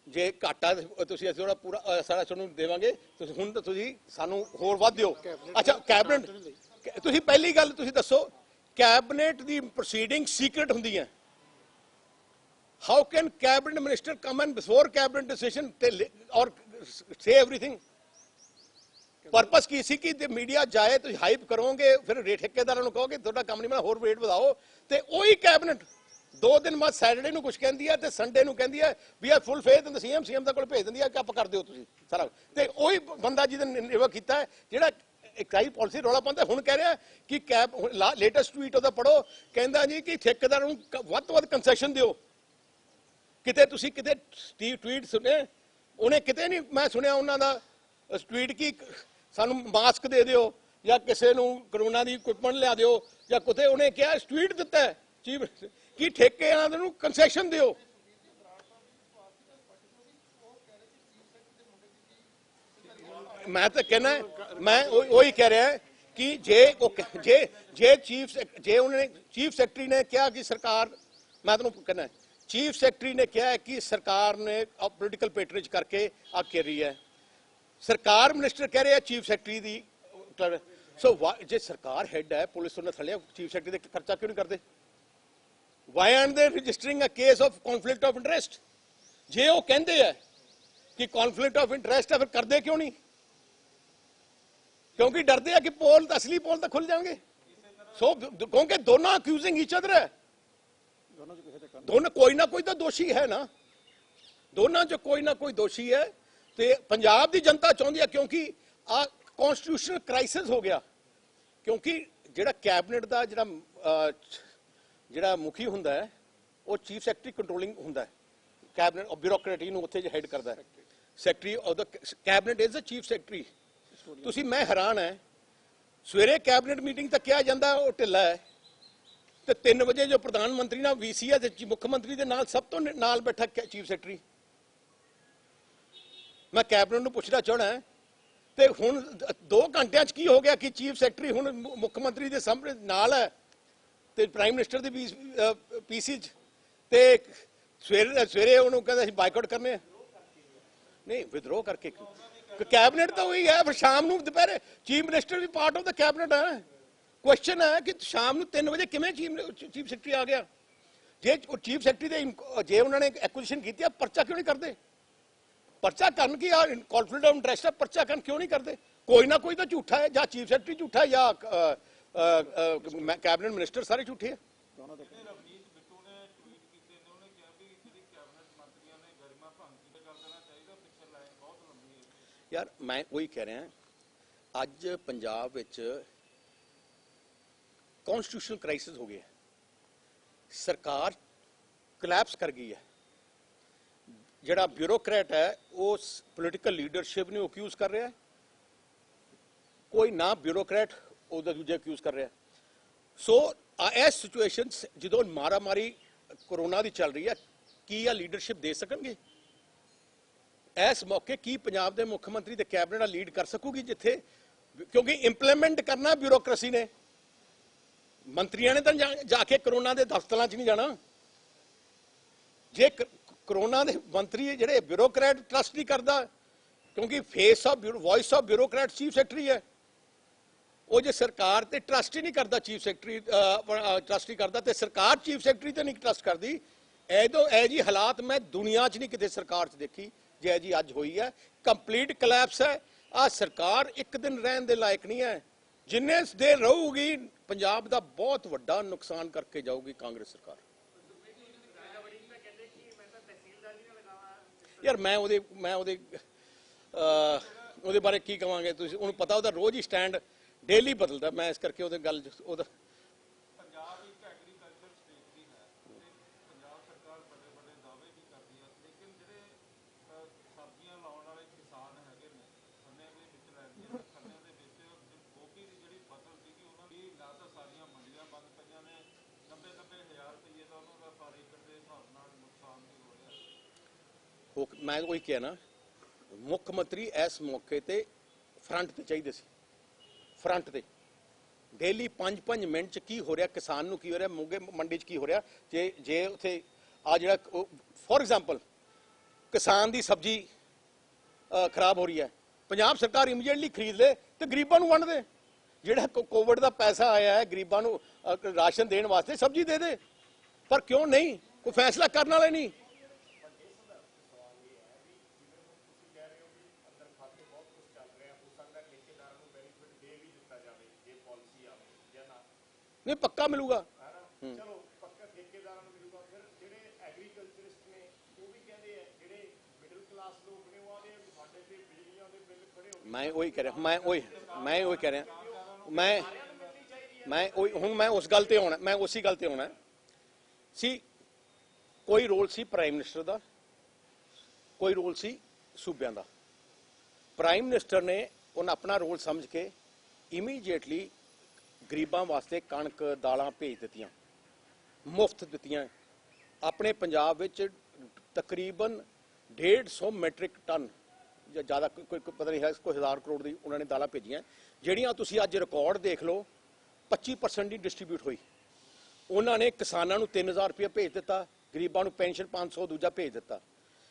ਜੇ ਘਾਟਾ ਤੁਸੀਂ ਅਸੀਂ ਥੋੜਾ ਪੂਰਾ ਸਾਰਾ ਤੁਹਾਨੂੰ ਦੇਵਾਂਗੇ, ਤੁਸੀਂ ਹੁਣ ਤਾਂ ਤੁਸੀਂ ਸਾਨੂੰ ਹੋਰ ਵੱਧ ਦਿਓ। ਅੱਛਾ ਕੈਬਨਿਟ, ਤੁਸੀਂ ਪਹਿਲੀ ਗੱਲ ਤੁਸੀਂ ਦੱਸੋ, ਕੈਬਨਿਟ ਦੀ ਪ੍ਰੋਸੀਡਿੰਗ ਸੀਕ੍ਰੇਟ ਹੁੰਦੀ ਹੈ। How can cabinet minister come and before cabinet decision or say everything? Purpose ਕੀ ਸੀ ਕਿ ਮੀਡੀਆ ਜਾਏ, ਤੁਸੀਂ ਹਾਈਪ ਕਰੋਗੇ, ਫਿਰ ਠੇਕੇਦਾਰਾਂ ਨੂੰ ਕਹੋਗੇ ਤੁਹਾਡਾ ਕੰਮ ਨਹੀਂ ਬਣਾ, ਹੋਰ ਰੇਟ ਵਧਾਓ, ਤੇ ਉਹੀ ਕੈਬਨਿਟ 2 ਦਿਨ ਬਾਅਦ ਸੈਟਰਡੇ ਨੂੰ ਕੁਝ ਕਹਿੰਦੀ ਹੈ ਤੇ ਸੰਡੇ ਨੂੰ ਕਹਿੰਦੀ ਹੈ we are full faith in the CM ਦਾ ਕੋਲ ਭੇਜ ਦਿੰਦੀ ਹੈ ਕਿ ਆਪ ਕਰ ਦਿਓ ਤੁਸੀਂ ਸਾਰਾ। ਤੇ ਉਹੀ ਬੰਦਾ ਜਿਹਦੇ ਨਿਰਵਾਹ ਕੀਤਾ ਹੈ ਜਿਹੜਾ ਐਕਸਾਈਜ਼ ਪਾਲਿਸੀ ਰੌਲਾ ਪਾਉਂਦਾ, ਹੁਣ ਕਹਿ ਰਿਹਾ ਕਿ ਲੇਟੈਸਟ ਟਵੀਟ ਉਹਦਾ ਪੜੋ, ਕਹਿੰਦਾ ਜੀ ਕਿ ਠੇਕੇਦਾਰਾਂ ਨੂੰ ਵੱਧ ਤੋਂ ਵੱਧ ਕੰਸੈਸ਼ਨ ਦਿਓ। ਕਿਤੇ ਤੁਸੀਂ ਕਿਤੇ ਟਵੀਟ ਸੁਣੇ, ਉਹਨੇ ਕਿਤੇ ਨਹੀਂ ਮੈਂ ਸੁਣਿਆ ਉਹਨਾਂ ਦਾ ਟਵੀਟ ਕਿ ਸਾਨੂੰ ਮਾਸਕ ਦੇ ਦਿਓ ਜਾਂ ਕਿਸੇ ਨੂੰ ਕਰੋਨਾ ਦੀ ਇਕਵਿਪਮੈਂਟ ਲਿਆ ਦਿਓ, ਜਾਂ ਕਿਤੇ ਉਹਨੇ ਕਿਹਾ ਟਵੀਟ ਦਿੱਤਾ ਚੀਫ ਕਿ ਠੇਕੇਦਾਰਾਂ ਨੂੰ ਕੰਸੈਸ਼ਨ ਦਿਓ। ਮੈਂ ਤਾਂ ਕਹਿਣਾ, ਮੈਂ ਉਹੀ ਕਹਿ ਰਿਹਾ ਕਿ ਜੇ ਉਹਨੇ ਚੀਫ ਸੈਕਟਰੀ ਨੇ ਕਿਹਾ ਕਿ ਸਰਕਾਰ, ਮੈਂ ਤੁਹਾਨੂੰ ਕਹਿਣਾ ਚੀਫ ਸੈਕਟਰੀ ਨੇ ਕਿਹਾ ਕਿ ਸਰਕਾਰ ਨੇ ਪੋਲੀਟੀਕਲ ਪੈਟਰੇਜ ਕਰਕੇ ਆ ਕਰ ਰਹੀ ਹੈ, ਸਰਕਾਰ ਮਿਨਿਸਟਰ ਕਹਿ ਰਿਹਾ ਚੀਫ ਸੈਕਟਰੀ ਦੀ। ਸੋ ਜੇ ਸਰਕਾਰ ਹੈਡ ਹੈ, ਪੁਲਿਸ ਉਹਨਾਂ ਥੱਲੇ ਚੀਫ ਸੈਕਟਰੀ ਦੇ ਖਰਚਾ ਕਿਉਂ ਨਹੀਂ ਕਰਦੇ? Why are they registering a case of conflict of interest? ਜੇ ਉਹ ਕਹਿੰਦੇ ਹੈ ਕਿ ਕੌਨਫਲਿਕਟ ਆਫ ਇੰਟਰਸਟ ਹੈ, ਫਿਰ ਕਰਦੇ ਕਿਉਂ ਨਹੀਂ? ਕਿਉਂਕਿ ਡਰਦੇ ਆ ਕਿ ਪੋਲ ਅਸਲੀ ਪੋਲ ਤਾਂ ਖੁੱਲ ਜਾਣਗੇ। ਸੋ ਕਿਉਂਕਿ ਦੋਨੋਂ ਅਕਿਊਜ਼ਿੰਗ ਈਚ ਅਦਰ ਹੈ, ਦੋਨੋਂ ਕੋਈ ਨਾ ਕੋਈ ਤਾਂ ਦੋਸ਼ੀ ਹੈ ਨਾ, ਦੋਨਾਂ 'ਚ ਕੋਈ ਨਾ ਕੋਈ ਦੋਸ਼ੀ ਹੈ। ਤੇ ਪੰਜਾਬ ਦੀ ਜਨਤਾ ਚਾਹੁੰਦੀ ਹੈ, ਕਿਉਂਕਿ ਆ ਕਨਸਟੀਟਿਊਸ਼ਨਲ ਕ੍ਰਾਈਸਿਸ ਹੋ ਗਿਆ, ਕਿਉਂਕਿ ਜਿਹੜਾ ਕੈਬਨਿਟ ਦਾ ਜਿਹੜਾ ਮੁਖੀ ਹੁੰਦਾ ਹੈ ਉਹ ਚੀਫ ਸੈਕਟਰੀ ਕੰਟਰੋਲਿੰਗ ਹੁੰਦਾ ਹੈ, ਕੈਬਨਿਟ ਬਿਊਰੋਕਰੇਟ ਨੂੰ ਉੱਥੇ ਹੈਡ ਕਰਦਾ ਹੈ, secretary of the cabinet is the chief secretary. ਤੁਸੀਂ ਮੈਂ ਹੈਰਾਨ ਹੈ, ਸਵੇਰੇ ਕੈਬਨਿਟ ਮੀਟਿੰਗ ਤਾਂ ਕਿਹਾ ਜਾਂਦਾ ਉਹ ਢਿੱਲਾ ਹੈ, ਤੇ 3 ਵਜੇ ਜੋ ਪ੍ਰਧਾਨ ਮੰਤਰੀ ਨਾਲ ਵੀਸੀ ਹੈ ਤੇ ਮੁੱਖ ਮੰਤਰੀ ਦੇ ਨਾਲ ਸਭ ਤੋਂ ਨਾਲ ਬੈਠਾ ਚੀਫ ਸੈਕਟਰੀ। ਮੈਂ ਕੈਬਨਿਟ ਨੂੰ ਪੁੱਛਣਾ ਚਾਹਣਾ, ਤੇ ਹੁਣ 2 ਘੰਟਿਆਂ 'ਚ ਕੀ ਹੋ ਗਿਆ ਕਿ ਚੀਫ ਸੈਕਟਰੀ ਹੁਣ ਮੁੱਖ ਮੰਤਰੀ ਦੇ ਸਾਹਮਣੇ ਨਾਲ ਹੈ ਤੇ ਪ੍ਰਾਈਮ ਮਿਨਿਸਟਰ ਦੇ ਪੀਸੀ 'ਚ, ਤੇ ਸਵੇਰੇ ਉਹਨੂੰ ਕਹਿੰਦਾ ਅਸੀਂ ਬਾਈਕਾਟ ਕਰਨੇ ਆ, ਨਹੀਂ ਵਿਦਰੋਹ ਕਰਕੇ। ਕੈਬਨਿਟ ਤਾਂ ਉਹੀ ਹੈ, ਫਿਰ ਸ਼ਾਮ ਨੂੰ ਦੁਪਹਿਰੇ ਚੀਫ ਮਿਨਿਸਟਰ ਵੀ ਪਾਰਟ ਆਫ ਦਾ ਕੈਬਨਿਟ ਹੈ। ਕੁਐਸਚਨ ਹੈ ਕਿ ਸ਼ਾਮ ਨੂੰ 3 ਵਜੇ ਕਿਵੇਂ ਚੀਫ ਸੈਕਟਰੀ ਆ ਗਿਆ? ਜੇ ਚੀਫ ਸੈਕਟਰੀ ਦੇ ਜੇ ਉਹਨਾਂ ਨੇ ਐਕੁਜੀਸ਼ਨ ਕੀਤੀ ਆ, ਪਰਚਾ ਕਿਉਂ ਨਹੀਂ ਕਰਦੇ? पर्चा करन की कॉन्फ्लिक्ट ऑफ इंटरेस्ट है, पर्चा करन क्यों नहीं करते? कोई ना कोई तो झूठा है, या चीफ सैकटरी झूठा है या कैबिनेट मिनिस्टर सारे झूठे हैं। यार मैं वही कह रहा अज पंजाब विच कॉन्स्टिट्यूशनल क्राइसिस हो गया, सरकार कोलैप्स कर गई है। जिहड़ा ब्यूरोक्रेट है वो पोलिटिकल लीडरशिप ने अक्यूज कर रहा है, कोई ना ब्यूरोक्रेट ਉਹਦਾ ਦੂਜੇ ਅਕਿਊਜ਼ ਕਰ ਰਿਹਾ। ਸੋ ਇਸ ਸਿਚੁਏਸ਼ਨ ਜਦੋਂ ਮਾਰਾ ਮਾਰੀ ਕੋਰੋਨਾ ਦੀ ਚੱਲ ਰਹੀ ਹੈ, ਕੀ ਆ ਲੀਡਰਸ਼ਿਪ ਦੇ ਸਕਣਗੇ? ਇਸ ਮੌਕੇ ਕੀ ਪੰਜਾਬ ਦੇ ਮੁੱਖ ਮੰਤਰੀ ਤੇ ਕੈਬਨਿਟ ਲੀਡ ਕਰ ਸਕੂਗੀ ਜਿੱਥੇ, ਕਿਉਂਕਿ ਇੰਪਲੀਮੈਂਟ ਕਰਨਾ ਬਿਊਰੋਕ੍ਰੇਸੀ ਨੇ, ਮੰਤਰੀਆਂ ਨੇ ਤਾਂ ਜਾ ਕੇ ਕੋਰੋਨਾ ਦੇ ਦਫ਼ਤਰਾਂ 'ਚ ਨਹੀਂ ਜਾਣਾ। ਜੇ ਕੋਰੋਨਾ ਦੇ ਮੰਤਰੀ ਜਿਹੜੇ ਬਿਊਰੋਕਰੇਟ ਟਰਸਟ ਨਹੀਂ ਕਰਦਾ, ਕਿਉਂਕਿ face of voice of bureaucrat chief secretary ਹੈ, ਉਹ ਜੇ ਸਰਕਾਰ ਤੇ ਟਰਸਟ ਹੀ ਨਹੀਂ ਕਰਦਾ, ਚੀਫ ਸੈਕਟਰੀ ਟਰਸਟ ਨਹੀਂ ਕਰਦਾ ਤੇ ਸਰਕਾਰ ਚੀਫ ਸੈਕਟਰੀ ਤੇ ਨਹੀਂ ਟਰਸਟ ਕਰਦੀ, ਇਹ ਜੀ ਹਾਲਾਤ ਮੈਂ ਦੁਨੀਆ 'ਚ ਨਹੀਂ ਕਿਤੇ ਸਰਕਾਰ 'ਚ ਦੇਖੀ ਜੇ ਜੀ ਅੱਜ ਹੋਈ ਹੈ। ਕੰਪਲੀਟ ਕੋਲੈਪਸ ਹੈ। ਆ ਸਰਕਾਰ ਇੱਕ ਦਿਨ ਰਹਿਣ ਦੇ ਲਾਇਕ ਨਹੀਂ ਹੈ। ਜਿੰਨੇ ਦੇਰ ਰਹੂਗੀ ਪੰਜਾਬ ਦਾ ਬਹੁਤ ਵੱਡਾ ਨੁਕਸਾਨ ਕਰਕੇ ਜਾਊਗੀ ਕਾਂਗਰਸ ਸਰਕਾਰ। ਯਾਰ ਮੈਂ ਉਹਦੇ ਬਾਰੇ ਕੀ ਕਹਾਂਗੇ, ਤੁਸੀਂ ਉਹਨੂੰ ਪਤਾ ਉਹਦਾ ਰੋਜ਼ ਹੀ ਸਟੈਂਡ ਡੇਲੀ ਬਦਲਦਾ, ਮੈਂ ਇਸ ਕਰਕੇ ਉਹਦੇ ਗੱਲ ਉਹਦਾ ਪੰਜਾਬ ਇੱਕ ਐਗਰੀਕਲਚਰ ਸਟੇਟ ਵੀ ਹੈ ਤੇ ਪੰਜਾਬ ਸਰਕਾਰ ਬੜੇ ਬੜੇ ਦਾਅਵੇ ਵੀ ਕਰਦੀ ਹੈ, ਲੇਕਿਨ ਜਿਹੜੇ ਸਬਜ਼ੀਆਂ ਲਾਉਣ ਵਾਲੇ ਕਿਸਾਨ ਹੈਗੇ ਨੇ, ਖੰਨੇ ਦੇ ਵਿੱਚ ਲੈਂਦੇ ਨੇ, ਖੰਨੇ ਦੇ ਵਿੱਚ ਗੋਭੀ ਦੀ ਜਿਹੜੀ ਫਸਲ ਸੀਗੀ ਉਹਨਾਂ ਦੀ ਨਾ ਤਾਂ ਸਾਰੀਆਂ ਮੰਡੀਆਂ ਬੰਦ ਪਈਆਂ ਨੇ, 90,000 ਰੁਪਏ ਦਾ ਉਹਨਾਂ ਦਾ ਪਰ ਏਕੜ ਦੇ ਹਿਸਾਬ ਨਾਲ ਨੁਕਸਾਨ ਵੀ ਹੋ ਰਿਹਾ। ਮੈਂ ਉਹੀ ਕਿਹਾ ਨਾ, ਮੁੱਖ ਮੰਤਰੀ ਇਸ ਮੌਕੇ ਤੇ ਫਰੰਟ ਤੇ ਚਾਹੀਦੇ ਸੀ, ਫਰੰਟ ਤੇ ਡੇਲੀ 5-5 ਮਿੰਟ 'ਚ ਕੀ ਹੋ ਰਿਹਾ, ਕਿਸਾਨ ਨੂੰ ਕੀ ਹੋ ਰਿਹਾ, ਮੋਗੇ ਮੰਡੀ 'ਚ ਕੀ ਹੋ ਰਿਹਾ। ਜੇ ਉੱਥੇ ਆ ਜਿਹੜਾ ਫੋਰ ਐਗਜ਼ਾਮਪਲ ਕਿਸਾਨ ਦੀ ਸਬਜ਼ੀ ਖਰਾਬ ਹੋ ਰਹੀ ਹੈ, ਪੰਜਾਬ ਸਰਕਾਰ ਇਮੀਡੀਏਟਲੀ ਖਰੀਦ ਲੇ ਤੇ ਗਰੀਬਾਂ ਨੂੰ ਵੰਡ ਦੇ। ਜਿਹੜਾ ਕੋਵਿਡ ਦਾ ਪੈਸਾ ਆਇਆ ਹੈ ਗਰੀਬਾਂ ਨੂੰ ਰਾਸ਼ਨ ਦੇਣ ਵਾਸਤੇ ਸਬਜ਼ੀ ਦੇ ਦੇ, ਪਰ ਕਿਉਂ ਨਹੀਂ ਕੋਈ ਫੈਸਲਾ ਕਰਨ ਵਾਲੇ ਨਹੀਂ। नहीं पक्का मिलूगा, चलो पक्का ठेकेदारां नूं मिलूगा। फिर जिहड़े एग्रीकल्चरिस्ट ने वो भी कहते हैं जिहड़े मिडिल क्लास लोग ने वो आदे साडे ते बिजलियां दे बिल खड़े हो। मैं वही कह रहा, मैं वही कह रहा, मैं हुण मैं उस गल ते आउणा, मैं उसी गल ते आउणा सी। कोई रोल सी प्राइम मिनिस्टर दा, कोई रोल सी सूबियां दा। प्राइम मिनिस्टर ने उन्हें अपना रोल समझ के इमीडिएटली गरीबां वास्ते कणक दालां भेज दित्तियां, मुफ्त दित्तियां। अपने पंजाब विच तकरीबन 150 मैट्रिक टन ਜਾਂ ज़्यादा कोई पता नहीं है कोई 1000 करोड़ की उन्होंने दालां भेजियां, ਜਿਹੜੀਆਂ ਤੁਸੀਂ ਅੱਜ ਰਿਕਾਰਡ ਦੇਖ ਲਓ 25% ਦੀ ਡਿਸਟ੍ਰੀਬਿਊਟ ਹੋਈ। ਉਹਨਾਂ ਨੇ ਕਿਸਾਨਾਂ ਨੂੰ 3000 ਰੁਪਏ ਭੇਜ ਦਿੱਤਾ, ਗਰੀਬਾਂ ਨੂੰ ਪੈਨਸ਼ਨ 500 ਦੂਜਾ ਭੇਜ ਦਿੱਤਾ।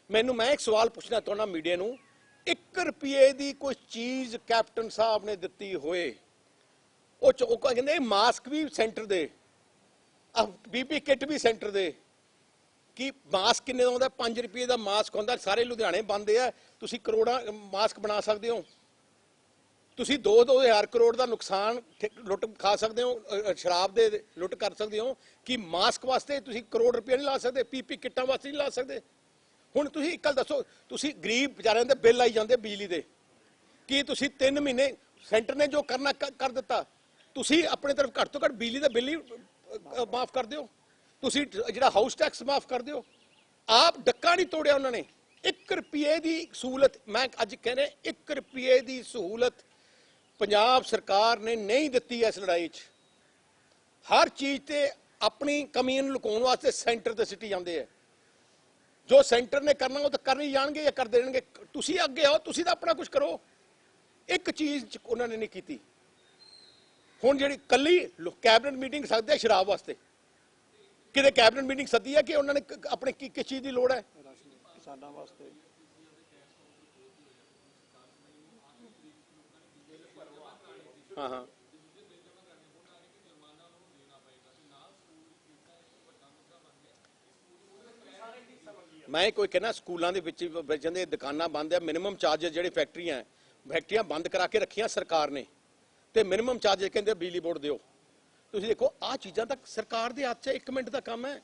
ਮੈਂ ਇੱਕ ਸਵਾਲ ਪੁੱਛਣਾ ਚਾਹੁੰਦਾ ਮੀਡੀਆ ਨੂੰ, 1 ਰੁਪਏ ਦੀ ਕੋਈ ਚੀਜ਼ ਕੈਪਟਨ ਸਾਹਿਬ ਨੇ ਦਿੱਤੀ ਹੋਏ? ਉਹ ਕਹਿੰਦੇ ਮਾਸਕ ਵੀ ਸੈਂਟਰ ਦੇ, ਬੀਪੀ ਕਿੱਟ ਵੀ ਸੈਂਟਰ ਦੇ। ਕਿ ਮਾਸਕ ਕਿੰਨੇ ਦਾ ਆਉਂਦਾ? 5 ਰੁਪਏ ਦਾ ਮਾਸਕ ਹੁੰਦਾ, ਸਾਰੇ ਲੁਧਿਆਣੇ ਬੰਦੇ ਆ, ਤੁਸੀਂ ਕਰੋੜਾਂ ਮਾਸਕ ਬਣਾ ਸਕਦੇ ਹੋ। ਤੁਸੀਂ 2-2000 ਕਰੋੜ ਦਾ ਨੁਕਸਾਨ ਲੁੱਟ ਖਾ ਸਕਦੇ ਹੋ, ਸ਼ਰਾਬ ਦੇ ਲੁੱਟ ਕਰ ਸਕਦੇ ਹੋ। ਕਿ ਮਾਸਕ ਵਾਸਤੇ ਤੁਸੀਂ ਕਰੋੜ ਰੁਪਏ ਨਹੀਂ ਲਾ ਸਕਦੇ, ਪੀਪੀ ਕਿੱਟਾਂ ਵਾਸਤੇ ਨਹੀਂ ਲਾ ਸਕਦੇ। ਹੁਣ ਤੁਸੀਂ ਇੱਕ ਗੱਲ ਦੱਸੋ, ਤੁਸੀਂ ਗਰੀਬ ਵਿਚਾਰਿਆਂ ਦੇ ਬਿੱਲ ਆਈ ਜਾਂਦੇ ਬਿਜਲੀ ਦੇ, ਕੀ ਤੁਸੀਂ 3 ਮਹੀਨੇ ਸੈਂਟਰ ਨੇ ਜੋ ਕਰਨਾ ਕਰ ਦਿੱਤਾ, ਤੁਸੀਂ ਆਪਣੇ ਤਰਫ ਘੱਟ ਤੋਂ ਘੱਟ ਬਿਜਲੀ ਦਾ ਬਿੱਲ ਹੀ ਮਾਫ ਕਰ ਦਿਓ, ਤੁਸੀਂ ਜਿਹੜਾ ਹਾਊਸ ਟੈਕਸ ਮਾਫ ਕਰ ਦਿਓ। ਆਪ ਡੱਕਾ ਨਹੀਂ ਤੋੜਿਆ ਉਹਨਾਂ ਨੇ। 1 ਰੁਪਏ ਦੀ ਸਹੂਲਤ, ਮੈਂ ਅੱਜ ਕਹਿੰਦਾ 1 ਰੁਪਏ ਦੀ ਸਹੂਲਤ ਪੰਜਾਬ ਸਰਕਾਰ ਨੇ ਨਹੀਂ ਦਿੱਤੀ। ਇਸ ਲੜਾਈ 'ਚ ਹਰ ਚੀਜ਼ ਤੇ ਆਪਣੀ ਕਮੀ ਨੂੰ ਲੁਕਾਉਣ ਵਾਸਤੇ ਸੈਂਟਰ ਤੇ ਸਿੱਟੀ ਜਾਂਦੇ ਆ। ਜੋ ਸੈਂਟਰ ਨੇ ਕਰਨਾ ਉਹ ਤਾਂ ਕਰ ਹੀ ਜਾਣਗੇ ਜਾਂ ਕਰ ਦੇਣਗੇ। ਤੁਸੀਂ ਅੱਗੇ ਆਓ, ਤੁਸੀਂ ਤਾਂ ਆਪਣਾ ਕੁਝ ਕਰੋ। ਇੱਕ ਚੀਜ਼ ਉਹਨਾਂ ਨੇ ਨਹੀਂ ਕੀਤੀ। ਹੁਣ ਜਿਹੜੀ ਕੱਲੀ ਕੈਬਨਿਟ ਮੀਟਿੰਗ ਸੱਦਦੇ ਸ਼ਰਾਬ ਵਾਸਤੇ, ਕਿਤੇ ਕੈਬਨਿਟ ਮੀਟਿੰਗ ਸੱਦੀ ਹੈ ਕਿ ਉਹਨਾਂ ਨੇ ਆਪਣੇ ਕਿਸ ਚੀਜ਼ ਦੀ ਲੋੜ ਹੈ? ਕਿਸਾਨਾਂ ਵਾਸਤੇ। ਹਾਂ ਹਾਂ मैं कोई कहना स्कूलों के बच्चों के दुकाना बंद है, मिनिमम चार्जेस ਜਿਹੜੇ फैक्ट्रियां बंद करा के रखियां सरकार ने, तो मिनिमम चार्जेस कहते बिजली बोर्ड दिओ। ਤੁਸੀਂ देखो आ चीज़ां तक सरकार के हथ 'ਚ 1 मिनट का काम है।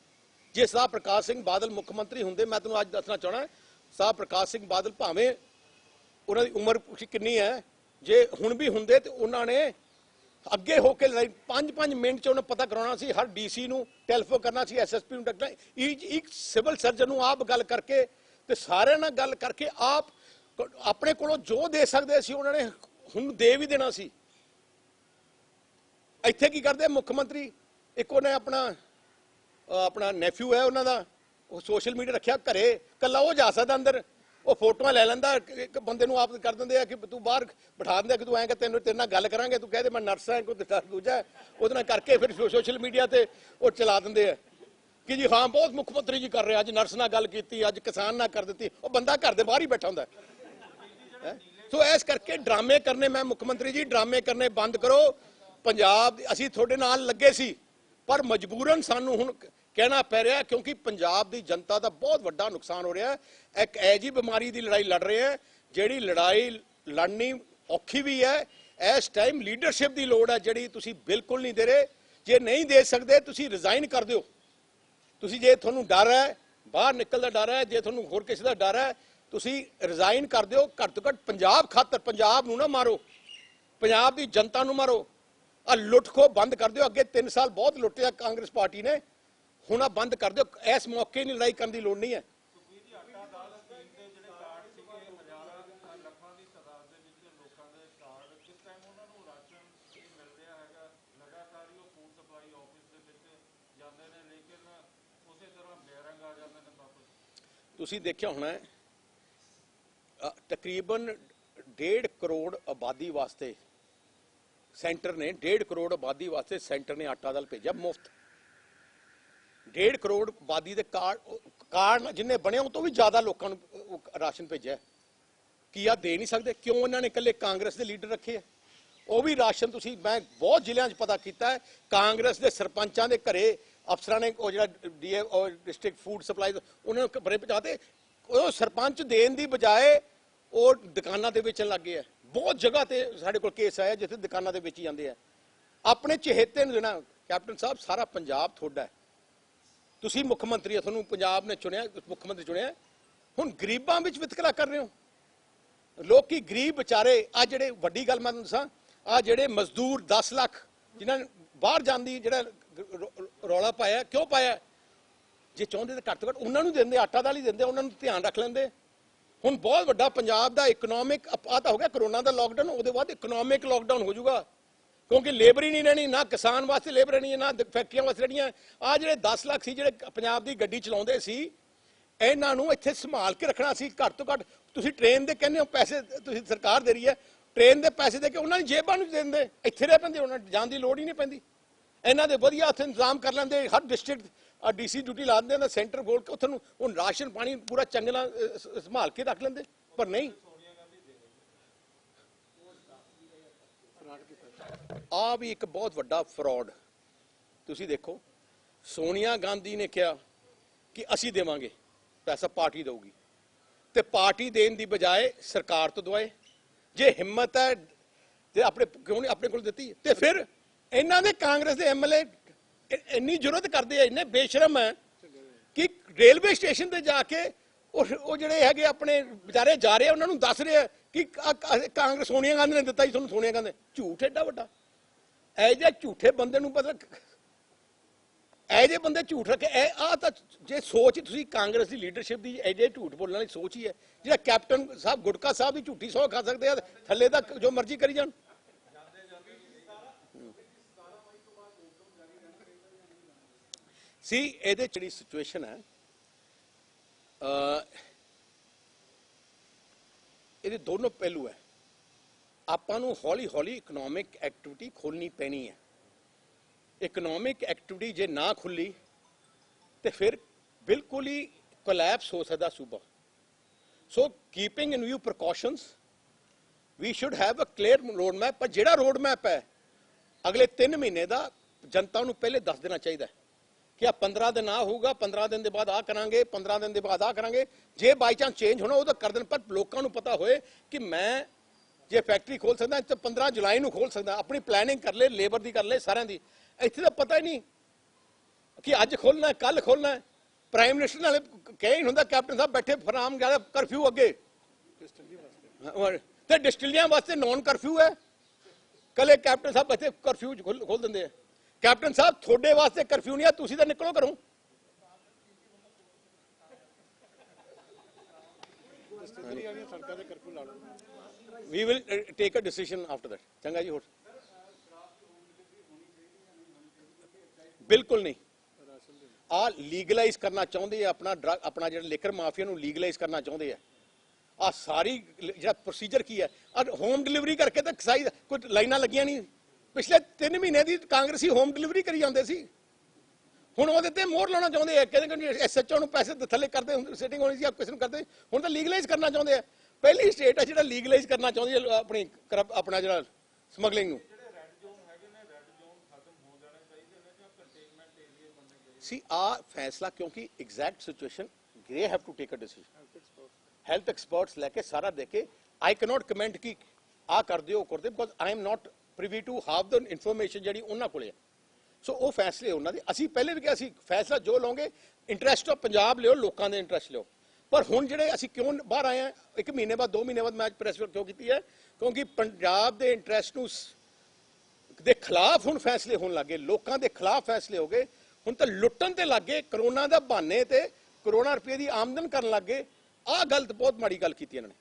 जे साहब प्रकाश सिंह बादल मुख्य मंत्री होंगे, मैं तुम्हें अज दसना चाहना साहब प्रकाश सिंह बादल भावें उन्होंने उम्र कितनी है, जे हुण भी होंगे तो उन्होंने अगे होकर लड़ाई 5-5 मिनट च उन्हें पता करवाना सी, हर DC नूं टैलीफोन करना सी, SSP नूं टकना, एक सिविल सर्जन नूं आप गल करके ते सारे नाल गल करके आप अपने कोलों जो दे सकते सी उन्होंने हुण दे भी देना सी। ਇੱਥੇ ਕੀ ਕਰਦੇ ਮੁੱਖ ਮੰਤਰੀ, ਇੱਕ ਉਹਨੇ ਆਪਣਾ ਨੈਫਿਊ ਹੈ ਉਹਨਾਂ ਦਾ, ਉਹ ਸੋਸ਼ਲ ਮੀਡੀਆ ਰੱਖਿਆ ਘਰੇ, ਕੱਲਾ ਉਹ ਜਾ ਸਕਦਾ ਅੰਦਰ, ਉਹ ਫੋਟੋਆਂ ਲੈ ਲੈਂਦਾ, ਇੱਕ ਬੰਦੇ ਨੂੰ ਆਪ ਕਰ ਦਿੰਦੇ ਆ ਕਿ ਤੂੰ ਬਾਹਰ ਬਿਠਾ ਦਿੰਦੇ ਕਿ ਤੂੰ ਐਂ ਕਿ ਤੇਰੇ ਨਾਲ ਗੱਲ ਕਰਾਂਗੇ, ਤੂੰ ਕਹਦੇ ਮੈਂ ਨਰਸ ਹਾਂ, ਕੋਈ ਦੂਜਾ ਉਹਦੇ ਨਾਲ ਕਰਕੇ ਫਿਰ ਸੋਸ਼ਲ ਮੀਡੀਆ ਤੇ ਉਹ ਚਲਾ ਦਿੰਦੇ ਆ ਕਿ ਜੀ ਹਾਂ ਬਹੁਤ ਮੁੱਖ ਮੰਤਰੀ ਜੀ ਕਰ ਰਹੇ, ਅੱਜ ਨਰਸ ਨਾਲ ਗੱਲ ਕੀਤੀ, ਅੱਜ ਕਿਸਾਨ ਨਾਲ ਕਰ ਦਿੱਤੀ, ਉਹ ਬੰਦਾ ਘਰ ਦੇ ਬਾਹਰ ਹੀ ਬੈਠਾ ਹੁੰਦਾ ਹੈ। ਸੋ ਇਸ ਕਰਕੇ ਡਰਾਮੇ ਕਰਨੇ, ਮੈਂ ਮੁੱਖ ਮੰਤਰੀ ਜੀ ਡਰਾਮੇ ਕਰਨੇ ਬੰਦ ਕਰੋ। पंजाब असी थोड़े नाल लगे सी, पर मजबूरन सानू हुण कहना पै रहा, क्योंकि पंजाब की जनता का बहुत बड़ा नुकसान हो रहा है। एक ऐसी बीमारी की लड़ाई लड़ रहे हैं जिहड़ी लड़ाई लड़नी औखी भी है। इस टाइम लीडरशिप की लोड़ है जिहड़ी तुसीं बिल्कुल नहीं दे रहे। जे नहीं दे सकते तुसीं रिजाइन कर दिओ। तुसीं जे तुहानूं डर है बाहर निकल दा डर है, जे तुहानूं होर किसी का डर है तुसीं रिजाइन कर दिओ। घट तो घट पंजाब खातर, पंजाब नूं ना मारो, पंजाब की जनता नूं मारो। आ लुट खो बंद कर दो। अगे 3 साल बहुत लुटिया कांग्रेस पार्टी ने, हुण आ बंद कर दो। इस मौके नहीं लड़ाई करने की लोड़ नहीं है। तुसीं देखिया होना तकरीबन 1.5 करोड़ आबादी वास्ते सेंटर ने 1.5 करोड़ आबादी वास्ते सेंटर ने आटा दाल भेजा मुफ्त। 1.5 करोड़ आबादी के कार्ड जिन्हें बने उस तो भी ज्यादा लोगों को राशन भेजा। की आ दे नहीं सकते? क्यों इन्होंने कल कांग्रेस के लीडर रखे है? वह भी राशन तुसी, मैं बहुत जिलों पता किया है, कांग्रेस के सरपंचों के घरे अफसर ने जो DA और डिस्ट्रिक्ट फूड सप्लाई उन्होंने बड़े पहुँचाते, सरपंच देने की बजाय वो दुकानों के बेचन लग गए। बहुत जगह ते साढ़े को केस आया जिथे दुकानों के बेची जाते हैं। अपने चहेते देना कैप्टन साहब, सारा पंजाब थोड़ा है, तुसी मुख्यमंत्री है, थोनू पंजाब ने चुनिया, मुख्यमंत्री चुनिया, हुण गरीबां विच वितकरा कर रहे हो। लोग की गरीब बेचारे आ जिहड़े वड्डी गल मैं दसां, आ जिहड़े मजदूर 10 लाख जिन्हां बाहर जांदी जिहड़ा रौला पाया, क्यों पाया? जे चाहुंदे तो घट तो घट उन्हां नूं दिंदे, आटा दाल ही दिंदे, उन्हां नूं ध्यान रख लैंदे। हुण बहुत वड्डा पंजाब दा इकनॉमिक आता हो गया, कोरोना का लॉकडाउन, उसके बाद इकनॉमिक लॉकडाउन हो जाऊगा, क्योंकि लेबर ही नहीं रहनी, ना किसान वास्ते लेबर रहनी है, ना फैक्ट्रियां वास्ते रहनी है। आ जिहड़े 10 लाख सी जिहड़े पंजाब की गड्डी चलाउंदे सी, इन्हां नूं इत्थे संभाल के रखना सी। घट तो घट तुसीं ट्रेन दे कहने हो पैसे तुसीं सरकार दे रही है, ट्रेन के पैसे दे के उन्हां दी जेबां नूं दे दिंदे, इत्थे रह पैंदे, उन्हां जाण दी लोड़ ही नहीं पैंदी। इन्हां दे वधिया उत्थे इंतजाम कर लैंदे, हर डिस्ट्रिक्ट DC ड्यूटी ला देंगे, सेंटर बोल के उत्थे हुण राशन पानी पूरा चंगे नाल संभाल के रख लेंदे। पर नहीं, आ भी एक बहुत वड्डा फ्रॉड। तुसीं देखो, सोनिया गांधी ने कहा कि असीं देवांगे पैसा, पार्टी देगी, तो पार्टी देने की बजाय सरकार तो दवाए। जे हिम्मत है तो अपने क्यों नहीं अपने को दी? तो फिर इन्हों ने कांग्रेस के MLA इन्नी जरूरत करते हैं, इन्ने बेशरम है कि रेलवे स्टेशन पर जाके वो जिहड़े है अपने बेचारे जा रहे हैं, उन्होंने दस रहे हैं कि कांग्रेस सोनिया गांधी ने दिता जी तुहानूं, सोनिया गांधी। झूठ एडा वड्डा, ऐ जे झूठे बंदे नूं पता, ऐ जे बंदे झूठ रखे। आ तां जे सोच तुसीं कांग्रेस की लीडरशिप की ऐ जे झूठ बोलने वाली सोच ही है। जिहड़ा कैप्टन साहब गुटका साहब की झूठी सौं खा सकते हैं, थल्ले तक जो मर्जी करी जाण। सी ਇਹਦੇ ਜਿਹੜੀ ਸਿਚੁਏਸ਼ਨ ਹੈ, ਇਹਦੇ ਦੋਨੋਂ ਪਹਿਲੂ ਹੈ। ਆਪਾਂ ਨੂੰ ਹੌਲੀ ਹੌਲੀ ਇਕਨੋਮਿਕ ਐਕਟੀਵਿਟੀ ਖੋਲਣੀ ਪੈਣੀ ਹੈ। ਇਕਨੋਮਿਕ ਐਕਟੀਵਿਟੀ ਜੇ ਨਾ ਖੁੱਲੀ ਤੇ ਫਿਰ ਬਿਲਕੁਲ ਹੀ ਕੋਲੈਪਸ ਹੋ ਸਕਦਾ ਸੂਬਾ। So keeping in view precautions we should have a clear road map. ਪਰ ਜਿਹੜਾ ਰੋਡ ਮੈਪ ਹੈ ਅਗਲੇ 3 ਮਹੀਨੇ ਦਾ, ਜਨਤਾ ਨੂੰ ਪਹਿਲੇ ਦੱਸ ਦੇਣਾ ਚਾਹੀਦਾ कि आ 15 दिन आ होगा, 15 दिन के बाद आ करांगे, 15 दिन के बाद आ करांगे। जे बाई चांस चेंज होना वो तो कर देन, पर लोगों को पता होए कि मैं जे फैक्ट्री खोल सकदा तो 15 जुलाई को खोल सकदा। अपनी प्लैनिंग कर ले, लेबर की कर ले, सारिਆਂ ਦੀ। ਇੱਥੇ ਤਾਂ पता ही नहीं कि अज खोलना है, कल खोलना है। प्राइम मिनिस्टर नाले कह ही नहीं हुंदा, कैप्टन साहब बैठे फराम ज्यादा कर्फ्यू अगे ते डिस्टिलियां वास्ते नॉन कर्फ्यू है। कल कैप्टन साहब इतने कर्फ्यू खोल देंगे। कैप्टन साहब थोड़े वास्ते कर्फ्यू नहीं है, तुसी तो निकलो करो। We will take a decision after that. चंगा जी, हो बिल्कुल नहीं। आ लीगलाइज करना चाहते हैं अपना ड्रग, अपना जो लिकर माफिया को लीगलाइज करना चाहते हैं। आ सारी जो प्रोसीजर की है, होम डिलीवरी करके तो कसाई कोई लाइना लगिया नहीं। पिछले 3 महीने की कांग्रेसी होम डिलीवरी करी जाते सी। हुण वो ते मोहर लाना चाहते हैं, कहते SHO को पैसे थले करते, सिटिंग होनी सी, किसी करते। हुण तो लीगलाइज करना चाहते हैं। पहली स्टेट है जो लीगलाइज करना चाहती है अपनी अपना जो समगलिंग। सी आ फैसला क्योंकि exact situation they have to take a decision. Health experts लेके सारा देखे। आई कैन नॉट कमेंट कि आ कर दो कर दो, because I am not privy to have the information जी उन्होंने को। सो वो फैसले उन्होंने असी पहले भी कहा फैसला जो लोगे इंटरस्ट ऑफ पंजाब लियो, लोगों के इंटरस्ट लियो। पर हुण जिहड़े असी क्यों बाहर आए हैं 1 महीने बाद 2 महीने बाद मैं प्रेस क्यों की है, क्योंकि पंजाब के इंटरस्ट के खिलाफ हुण फैसले होने लगे, लोगों के खिलाफ फैसले हो गए। हुण तो लुट्टन ते लग गए, करोना का बहाने ते करोड़ां रुपये की आमदन करन लग गए। आ गलत बहुत माड़ी गल की इन्होंने।